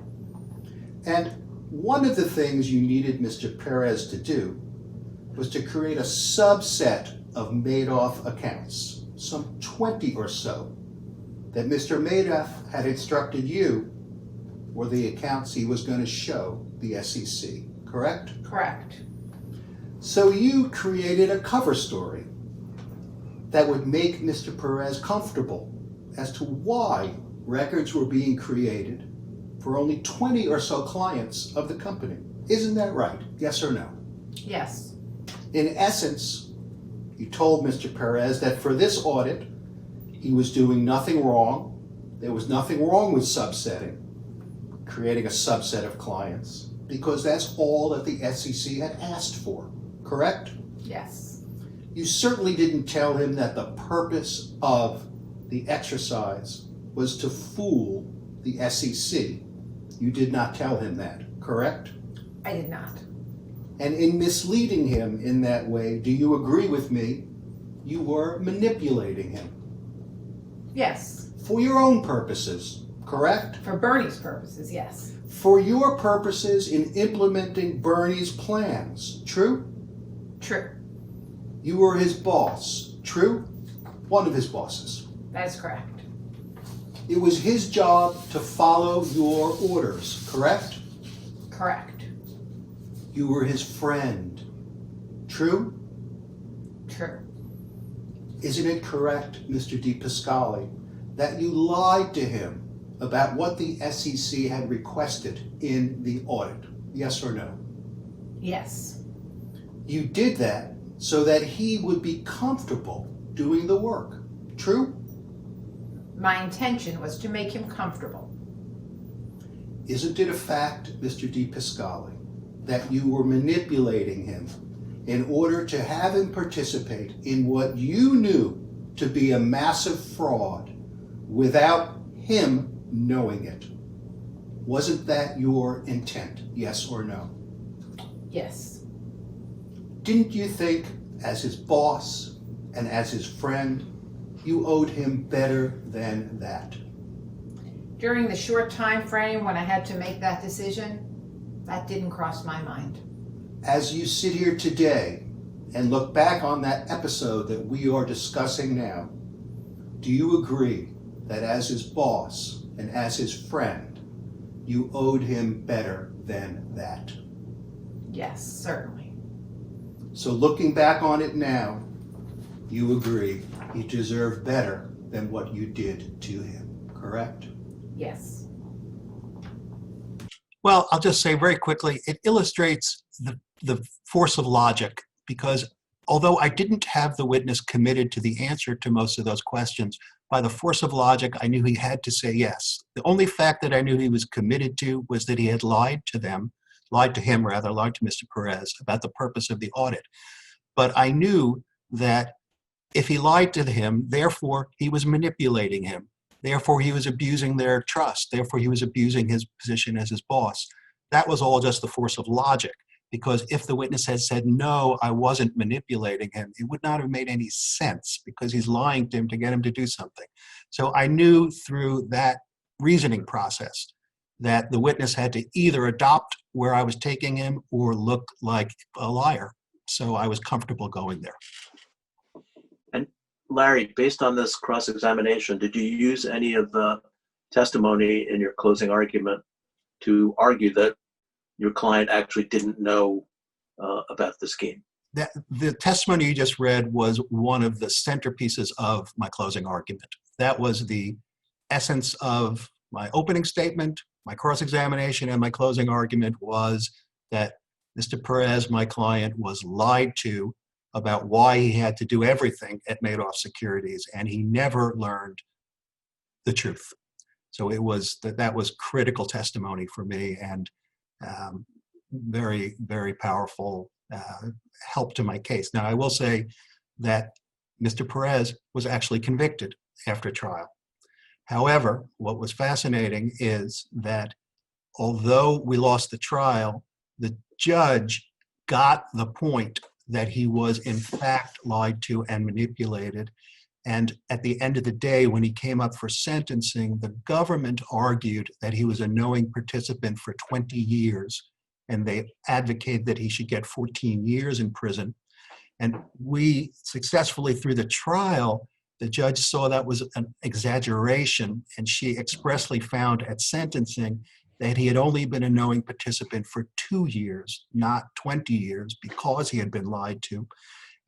And one of the things you needed Mr. Perez to do was to create a subset of Madoff accounts, some 20 or so, that Mr. Madoff had instructed you were the accounts he was going to show the SEC, correct? Correct. So you created a cover story that would make Mr. Perez comfortable as to why records were being created for only 20 or so clients of the company. Isn't that right? Yes or no? Yes. In essence, you told Mr. Perez that for this audit, he was doing nothing wrong. There was nothing wrong with subsetting, creating a subset of clients, because that's all that the SEC had asked for, correct? Yes. You certainly didn't tell him that the purpose of the exercise was to fool the SEC. You did not tell him that, correct? I did not. And in misleading him in that way, do you agree with me? You were manipulating him Yes. for your own purposes, correct? For Bernie's purposes, yes. For your purposes in implementing Bernie's plans, true? True. You were his boss, true? One of his bosses. That is correct. It was his job to follow your orders, correct? Correct. You were his friend, true? True. Isn't it correct, Mr. DiPascali, that you lied to him about what the SEC had requested in the audit? Yes or no? Yes. You did that so that he would be comfortable doing the work, true? My intention was to make him comfortable. Isn't it a fact, Mr. DiPascali, that you were manipulating him in order to have him participate in what you knew to be a massive fraud without him knowing it? Wasn't that your intent, yes or no? Yes. Didn't you think, as his boss and as his friend, you owed him better than that? During the short time frame when I had to make that decision, that didn't cross my mind. As you sit here today and look back on that episode that we are discussing now, do you agree that as his boss and as his friend, you owed him better than that? Yes, certainly. So looking back on it now, you agree he deserved better than what you did to him, correct? Yes. Well, I'll just say very quickly, it illustrates the force of logic, because although I didn't have the witness committed to the answer to most of those questions, by the force of logic, I knew he had to say yes. The only fact that I knew he was committed to was that he had lied to him, lied to Mr. Perez about the purpose of the audit. But I knew that if he lied to him, therefore he was manipulating him. Therefore he was abusing their trust. Therefore he was abusing his position as his boss. That was all just the force of logic. Because if the witness had said, no, I wasn't manipulating him, it would not have made any sense, because he's lying to him to get him to do something. So I knew through that reasoning process that the witness had to either adopt where I was taking him or look like a liar. So I was comfortable going there. And Larry, based on this cross-examination, did you use any of the testimony in your closing argument to argue that your client actually didn't know about the scheme? The testimony you just read was one of the centerpieces of my closing argument. That was the essence of my opening statement, my cross-examination, and my closing argument was that Mr. Perez, my client, was lied to about why he had to do everything at Madoff Securities, and he never learned the truth. So it was that was critical testimony for me, and very, very powerful help to my case. Now, I will say that Mr. Perez was actually convicted after trial. However, what was fascinating is that although we lost the trial, the judge got the point that he was in fact lied to and manipulated. And at the end of the day, when he came up for sentencing, the government argued that he was a knowing participant for 20 years, and they advocated that he should get 14 years in prison. And we successfully, through the trial, the judge saw that was an exaggeration, and she expressly found at sentencing that he had only been a knowing participant for 2 years, not 20 years, because he had been lied to.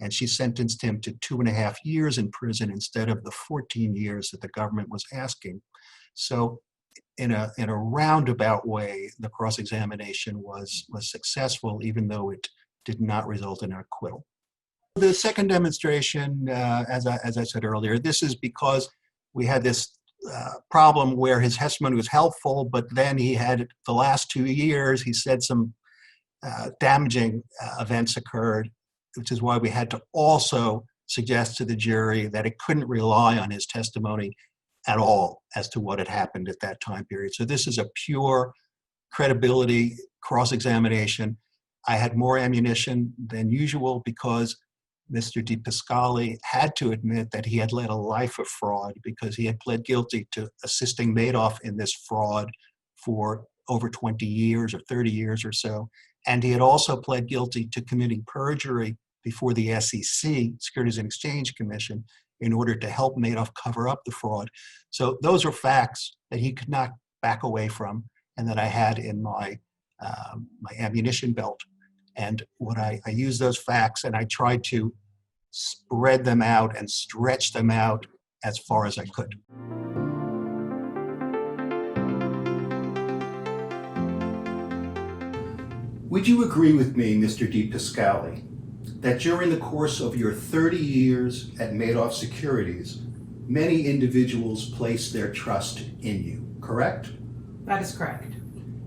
And she sentenced him to 2.5 years in prison instead of the 14 years that the government was asking. So in a roundabout way, the cross-examination was successful, even though it did not result in an acquittal. The second demonstration, as I said earlier, this is because we had this problem where his testimony was helpful, but then he had, the last 2 years, he said some damaging events occurred, which is why we had to also suggest to the jury that it couldn't rely on his testimony at all as to what had happened at that time period. So this is a pure credibility cross-examination. I had more ammunition than usual because Mr. DePascali had to admit that he had led a life of fraud because he had pled guilty to assisting Madoff in this fraud for over 20 years or 30 years or so. And he had also pled guilty to committing perjury before the SEC, Securities and Exchange Commission, in order to help Madoff cover up the fraud. So those are facts that he could not back away from and that I had in my ammunition belt. And what I used those facts and I tried to spread them out and stretch them out as far as I could. Would you agree with me, Mr. DePascali, that during the course of your 30 years at Madoff Securities, many individuals placed their trust in you, correct? That is correct.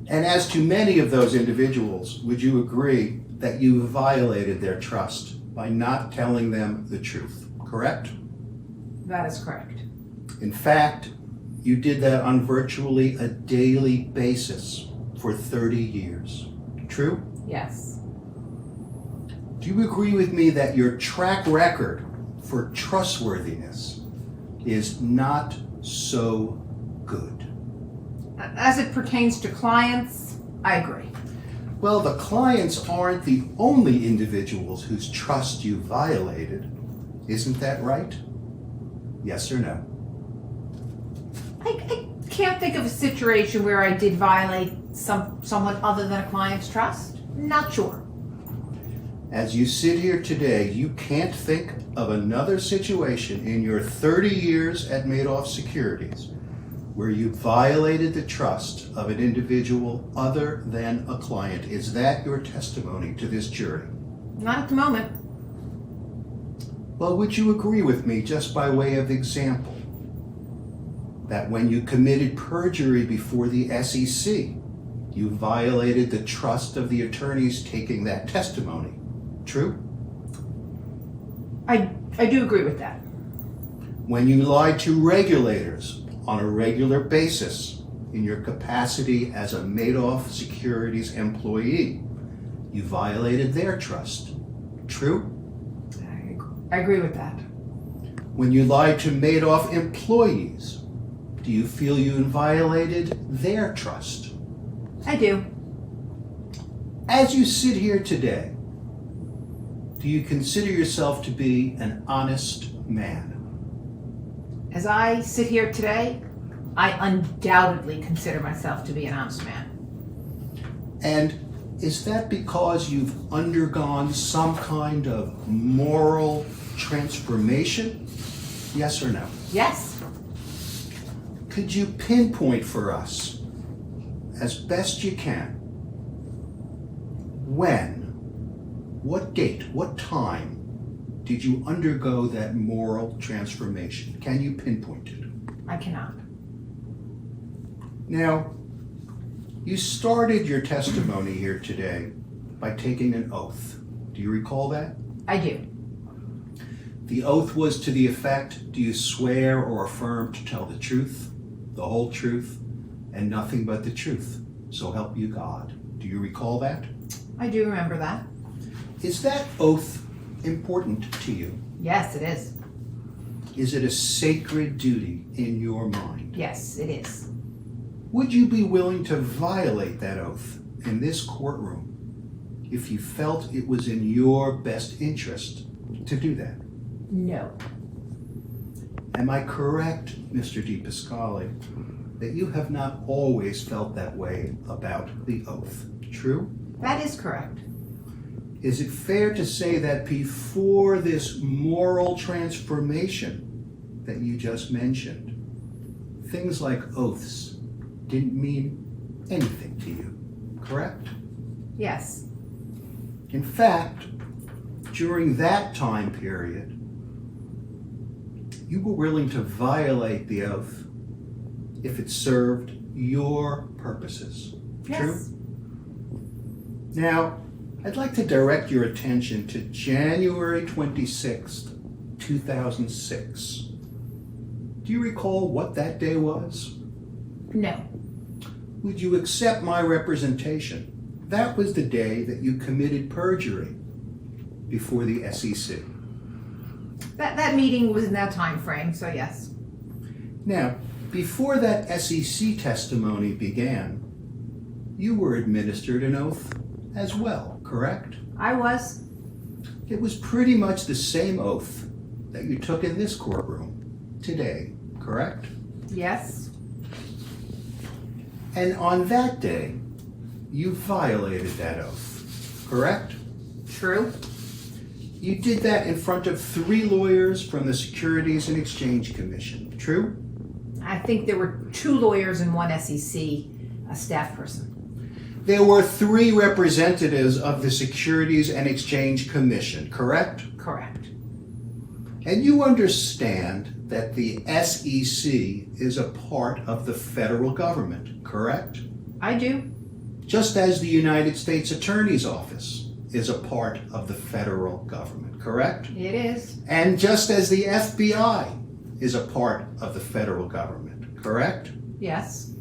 And as to many of those individuals, would you agree that you violated their trust by not telling them the truth, correct? That is correct. In fact, you did that on virtually a daily basis for 30 years. True? Yes. Do you agree with me that your track record for trustworthiness is not so good? As it pertains to clients, I agree. Well, the clients aren't the only individuals whose trust you violated. Isn't that right? Yes or no? I can't think of a situation where I did violate someone other than a client's trust. Not sure. As you sit here today, you can't think of another situation in your 30 years at Madoff Securities where you violated the trust of an individual other than a client. Is that your testimony to this jury? Not at the moment. Well, would you agree with me, just by way of example, that when you committed perjury before the SEC, you violated the trust of the attorneys taking that testimony? True? I do agree with that. When you lied to regulators on a regular basis in your capacity as a Madoff Securities employee, you violated their trust. True? I agree with that. When you lied to Madoff employees, do you feel you violated their trust? I do. As you sit here today, do you consider yourself to be an honest man? As I sit here today, I undoubtedly consider myself to be an honest man. And is that because you've undergone some kind of moral transformation? Yes or no? Yes. Could you pinpoint for us, as best you can, when, what date, what time did you undergo that moral transformation? Can you pinpoint it? I cannot. Now, you started your testimony here today by taking an oath. Do you recall that? I do. The oath was to the effect, do you swear or affirm to tell the truth, the whole truth, and nothing but the truth, so help you God? Do you recall that? I do remember that. Is that oath important to you? Yes, it is. Is it a sacred duty in your mind? Yes, it is. Would you be willing to violate that oath in this courtroom if you felt it was in your best interest to do that? No. Am I correct, Mr. DePascali, that you have not always felt that way about the oath. True? That is correct. Is it fair to say that before this moral transformation that you just mentioned, things like oaths didn't mean anything to you, correct? Yes. In fact, during that time period, you were willing to violate the oath if it served your purposes. Yes. True? Now, I'd like to direct your attention to January 26th, 2006. Do you recall what that day was? No. Would you accept my representation? That was the day that you committed perjury before the SEC. That meeting was in that time frame, so yes. Now, before that SEC testimony began, you were administered an oath as well, correct? I was. It was pretty much the same oath that you took in this courtroom today, correct? Yes. And on that day, you violated that oath, correct? True. You did that in front of 3 lawyers from the Securities and Exchange Commission, true? I think there were 2 lawyers and 1 SEC staff person. There were 3 representatives of the Securities and Exchange Commission, correct? Correct. And you understand that the SEC is a part of the federal government, correct? I do. Just as the United States Attorney's Office is a part of the federal government, correct? It is. And just as the FBI is a part of the federal government, correct? Yes.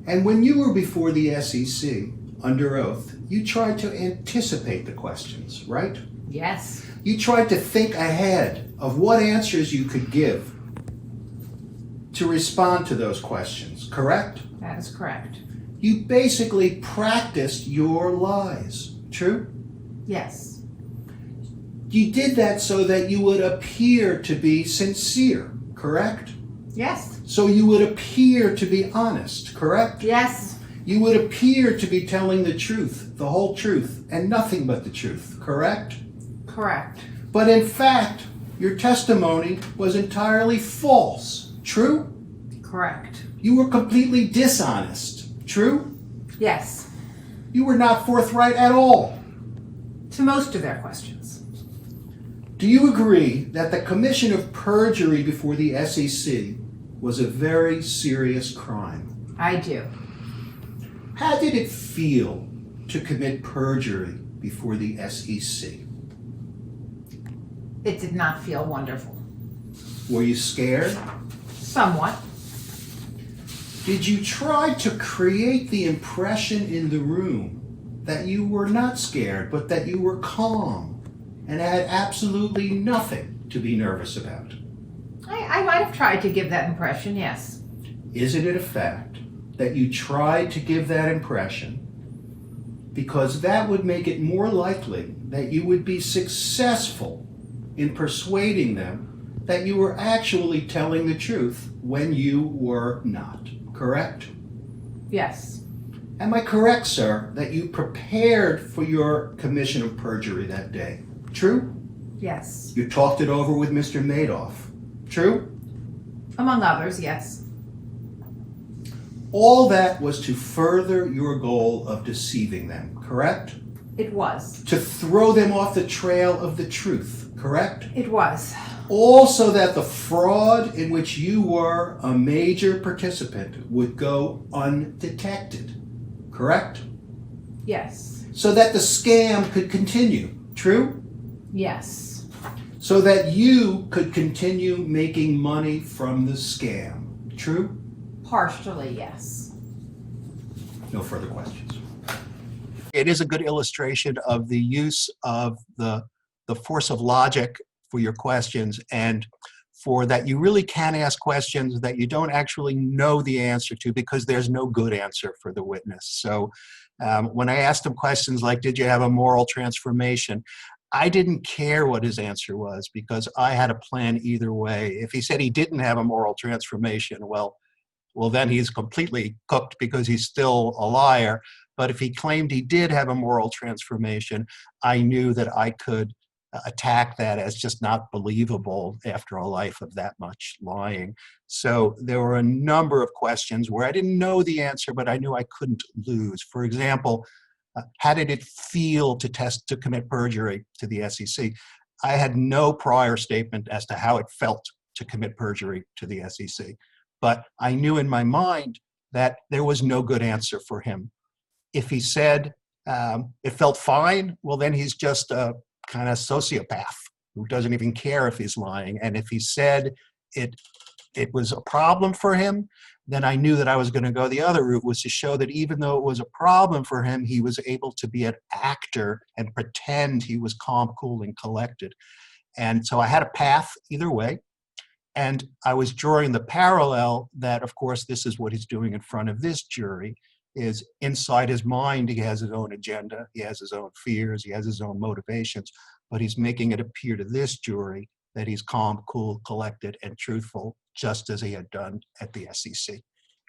And when you were before the SEC under oath, you tried to anticipate the questions, right? Yes. You tried to think ahead of what answers you could give to respond to those questions, correct? That is correct. You basically practiced your lies, true? Yes. You did that so that you would appear to be sincere, correct? Yes. So you would appear to be honest, correct? Yes. You would appear to be telling the truth, the whole truth, and nothing but the truth, correct? Correct. But in fact, your testimony was entirely false, true? Correct. You were completely dishonest, true? Yes. You were not forthright at all. To most of their questions. Do you agree that the commission of perjury before the SEC was a very serious crime? I do. How did it feel to commit perjury before the SEC? It did not feel wonderful. Were you scared? Somewhat. Did you try to create the impression in the room that you were not scared, but that you were calm and had absolutely nothing to be nervous about? I might have tried to give that impression, yes. Isn't it a fact that you tried to give that impression because that would make it more likely that you would be successful in persuading them that you were actually telling the truth when you were not, correct? Yes. Am I correct, sir, that you prepared for your commission of perjury that day? True? Yes. You talked it over with Mr. Madoff. True? Among others, yes. All that was to further your goal of deceiving them, correct? It was. To throw them off the trail of the truth, correct? It was. All so that the fraud in which you were a major participant would go undetected, correct? Yes. So that the scam could continue, true? Yes. So that you could continue making money from the scam, true? Partially, yes. No further questions. It is a good illustration of the use of the force of logic for your questions, and for that you really can ask questions that you don't actually know the answer to because there's no good answer for the witness. So when I asked him questions like, did you have a moral transformation? I didn't care what his answer was because I had a plan either way. If he said he didn't have a moral transformation, well, well, then he's completely cooked because he's still a liar. But if he claimed he did have a moral transformation, I knew that I could attack that as just not believable after a life of that much lying. So there were a number of questions where I didn't know the answer, but I knew I couldn't lose. For example, how did it feel to commit perjury to the SEC? I had no prior statement as to how it felt to commit perjury to the SEC, but I knew in my mind that there was no good answer for him. If he said it felt fine, well, then he's just a kind of sociopath who doesn't even care if he's lying. And if he said it was a problem for him, then I knew that I was going to go the other route, was to show that even though it was a problem for him, he was able to be an actor and pretend he was calm, cool, and collected. And so I had a path either way. And I was drawing the parallel that, of course, this is what he's doing in front of this jury, is inside his mind, he has his own agenda, he has his own fears, he has his own motivations, but he's making it appear to this jury that he's calm, cool, collected, and truthful, just as he had done at the SEC.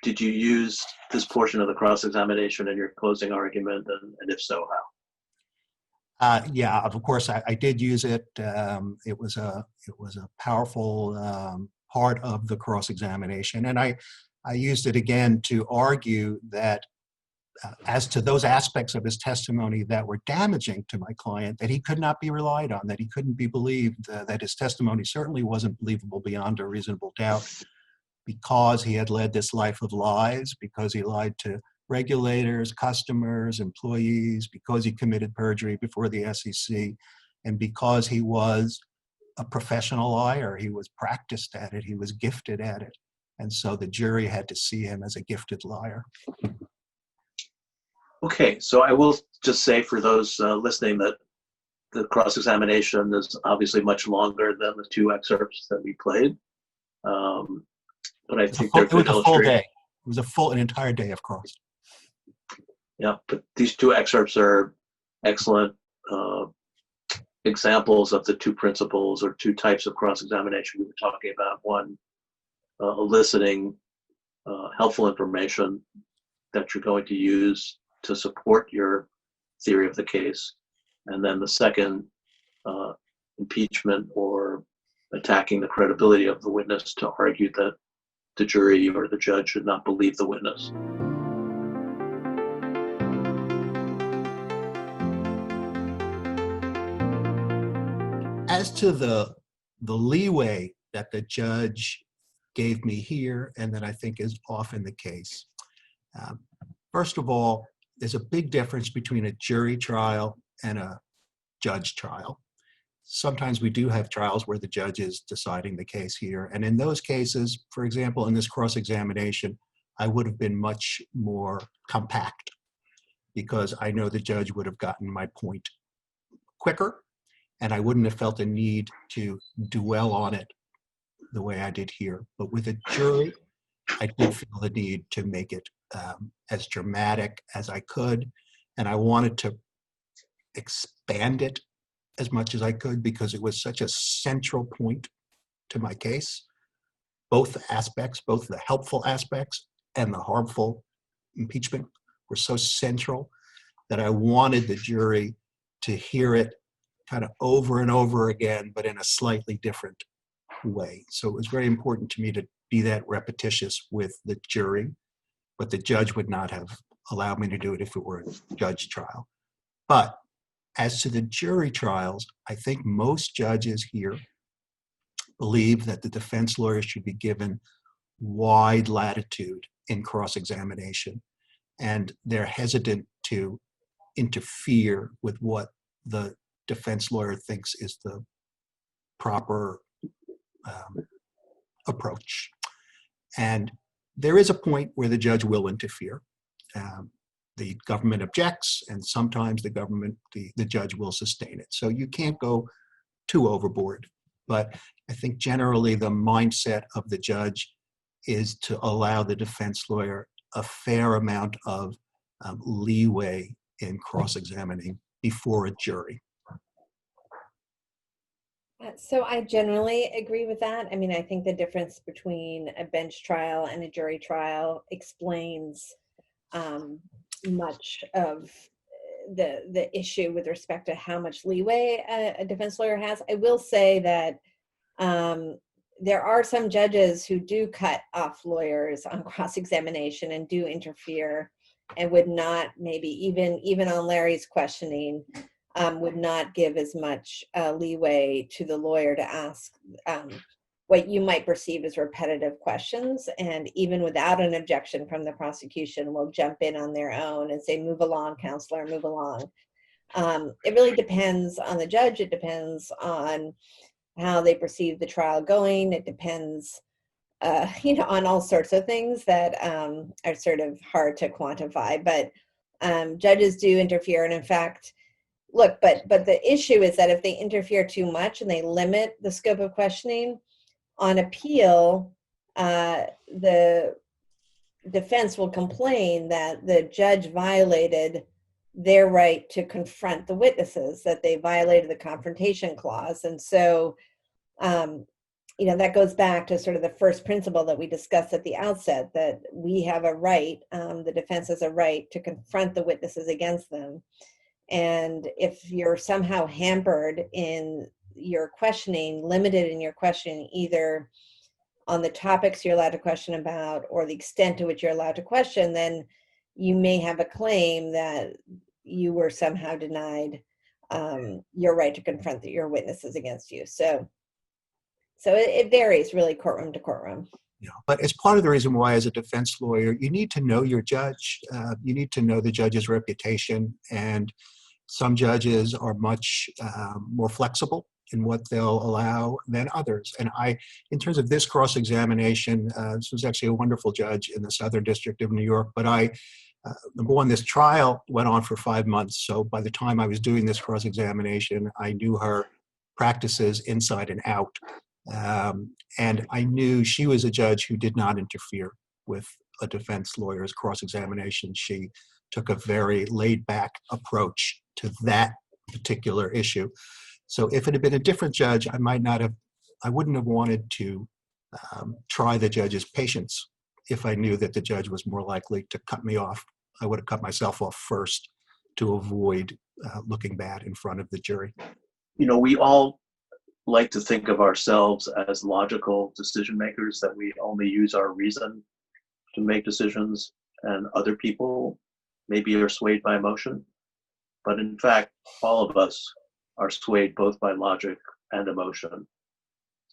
Did you use this portion of the cross-examination in your closing argument, and if so, how? Yeah, of course, I did use it. It was a powerful part of the cross-examination, and I used it again to argue that as to those aspects of his testimony that were damaging to my client, that he could not be relied on, that he couldn't be believed, that his testimony certainly wasn't believable beyond a reasonable doubt, because he had led this life of lies, because he lied to regulators, customers, employees, because he committed perjury before the SEC, and because he was a professional liar. He was practiced at it, he was gifted at it. And so the jury had to see him as a gifted liar. Okay, so I will just say for those listening that the cross-examination is obviously much longer than the two excerpts that we played. But I think it was a full day. It was an entire day of cross. Yeah, but these two excerpts are excellent examples of the two principles or two types of cross-examination we were talking about. One, eliciting helpful information that you're going to use to support your theory of the case. And then the second, impeachment or attacking the credibility of the witness to argue that the jury or the judge should not believe the witness. As to the leeway that the judge gave me here, and that I think is often the case, first of all, there's a big difference between a jury trial and a judge trial. Sometimes we do have trials where the judge is deciding the case here. And in those cases, for example, in this cross-examination, I would have been much more compact because I know the judge would have gotten my point quicker, and I wouldn't have felt a need to dwell on it the way I did here. But with a jury, I did feel the need to make it as dramatic as I could, and I wanted to expand it as much as I could because it was such a central point to my case. Both aspects, both the helpful aspects and the harmful impeachment, were so central that I wanted the jury to hear it kind of over and over again, but in a slightly different way. So it was very important to me to be that repetitious with the jury, but the judge would not have allowed me to do it if it were a judge trial. But as to the jury trials, I think most judges here believe that the defense lawyer should be given wide latitude in cross-examination, and they're hesitant to interfere with what the defense lawyer thinks is the proper approach. And there is a point where the judge will interfere. The government objects, and sometimes the judge will sustain it. So you can't go too overboard. But I think generally the mindset of the judge is to allow the defense lawyer a fair amount of leeway in cross-examining before a jury. So I generally agree with that. I mean, I think the difference between a bench trial and a jury trial explains um, much of the issue with respect to how much leeway a defense lawyer has. I will say that there are some judges who do cut off lawyers on cross-examination and do interfere and would not, maybe even on Larry's questioning, would not give as much leeway to the lawyer to ask what you might perceive as repetitive questions, and even without an objection from the prosecution will jump in on their own and say, move along, counselor, move along. It really depends on the judge. It depends on how they perceive the trial going. It depends, on all sorts of things that are sort of hard to quantify. But judges do interfere, and in fact, look. But the issue is that if they interfere too much and they limit the scope of questioning, on appeal, the defense will complain that the judge violated their right to confront the witnesses, that they violated the confrontation clause. And so, that goes back to sort of the first principle that we discussed at the outset, that we have a right, the defense has a right to confront the witnesses against them. And if you're somehow hampered in your questioning, limited in your questioning, either on the topics you're allowed to question about or the extent to which you're allowed to question, then you may have a claim that you were somehow denied your right to confront your witnesses against you. So it varies really courtroom to courtroom. Yeah, but it's part of the reason why, as a defense lawyer, you need to know your judge. You need to know the judge's reputation, and some judges are much more flexible in what they'll allow than others. And in terms of this cross-examination, this was actually a wonderful judge in the Southern District of New York, but number one, this trial went on for 5 months. So by the time I was doing this cross-examination, I knew her practices inside and out. And I knew she was a judge who did not interfere with a defense lawyer's cross-examination. She took a very laid-back approach to that particular issue. So if it had been a different judge, I wouldn't have wanted to try the judge's patience if I knew that the judge was more likely to cut me off. I would have cut myself off first to avoid looking bad in front of the jury. We all like to think of ourselves as logical decision makers, that we only use our reason to make decisions, and other people maybe are swayed by emotion. But in fact, all of us are swayed both by logic and emotion.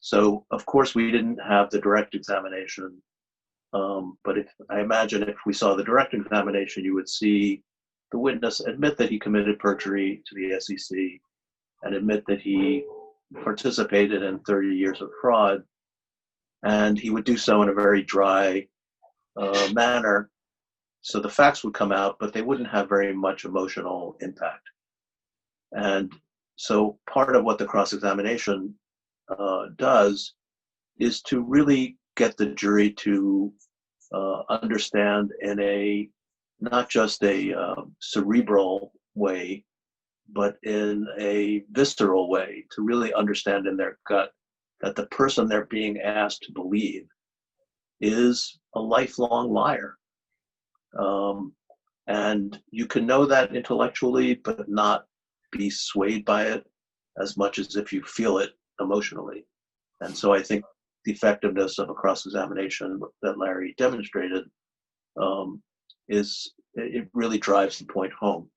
So of course we didn't have the direct examination, but I imagine if we saw the direct examination, you would see the witness admit that he committed perjury to the SEC and admit that he participated in 30 years of fraud, and he would do so in a very dry manner. So the facts would come out, but they wouldn't have very much emotional impact. And so part of what the cross-examination does is to really get the jury to understand in a not just a cerebral way, but in a visceral way, to really understand in their gut that the person they're being asked to believe is a lifelong liar. And you can know that intellectually, but not be swayed by it as much as if you feel it emotionally. And so I think the effectiveness of a cross-examination that Larry demonstrated it really drives the point home.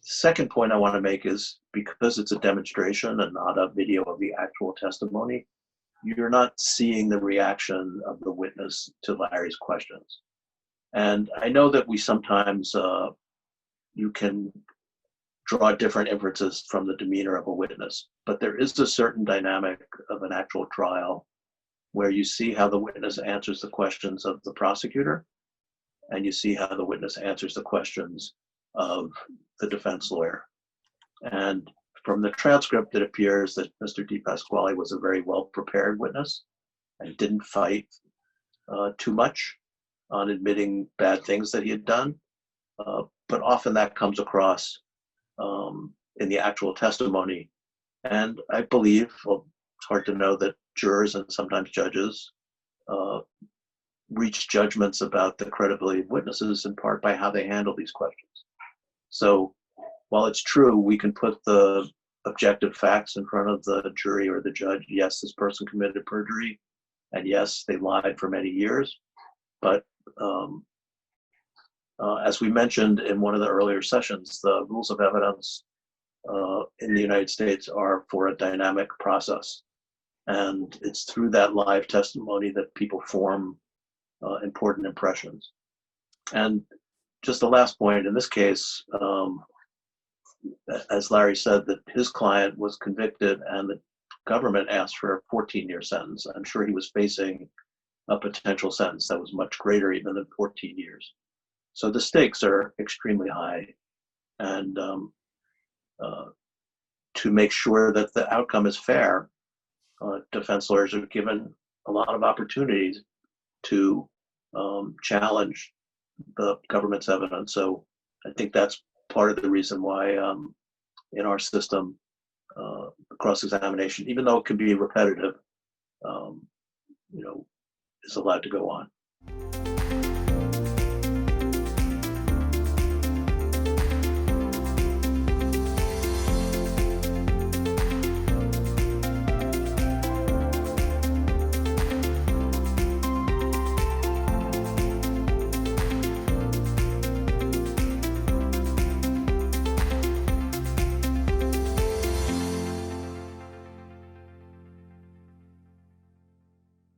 Second point I want to make is, because it's a demonstration and not a video of the actual testimony, you're not seeing the reaction of the witness to Larry's questions. And I know that we sometimes, you can draw different inferences from the demeanor of a witness, but there is a certain dynamic of an actual trial where you see how the witness answers the questions of the prosecutor, and you see how the witness answers the questions of the defense lawyer. And from the transcript, it appears that Mr. DePasquale was a very well-prepared witness and didn't fight too much on admitting bad things that he had done. But often that comes across in the actual testimony And I believe, well, it's hard to know, that jurors and sometimes judges reach judgments about the credibility of witnesses in part by how they handle these questions. So while it's true, we can put the objective facts in front of the jury or the judge. Yes, this person committed perjury, and yes, they lied for many years. But as we mentioned in one of the earlier sessions, the rules of evidence in the United States are for a dynamic process. And it's through that live testimony that people form important impressions. And just the last point, in this case, as Larry said, that his client was convicted and the government asked for a 14-year sentence. I'm sure he was facing a potential sentence that was much greater even than 14 years. So the stakes are extremely high. And to make sure that the outcome is fair, defense lawyers are given a lot of opportunities to challenge the government's evidence. So I think that's part of the reason why in our system, cross-examination, even though it can be repetitive, is allowed to go on.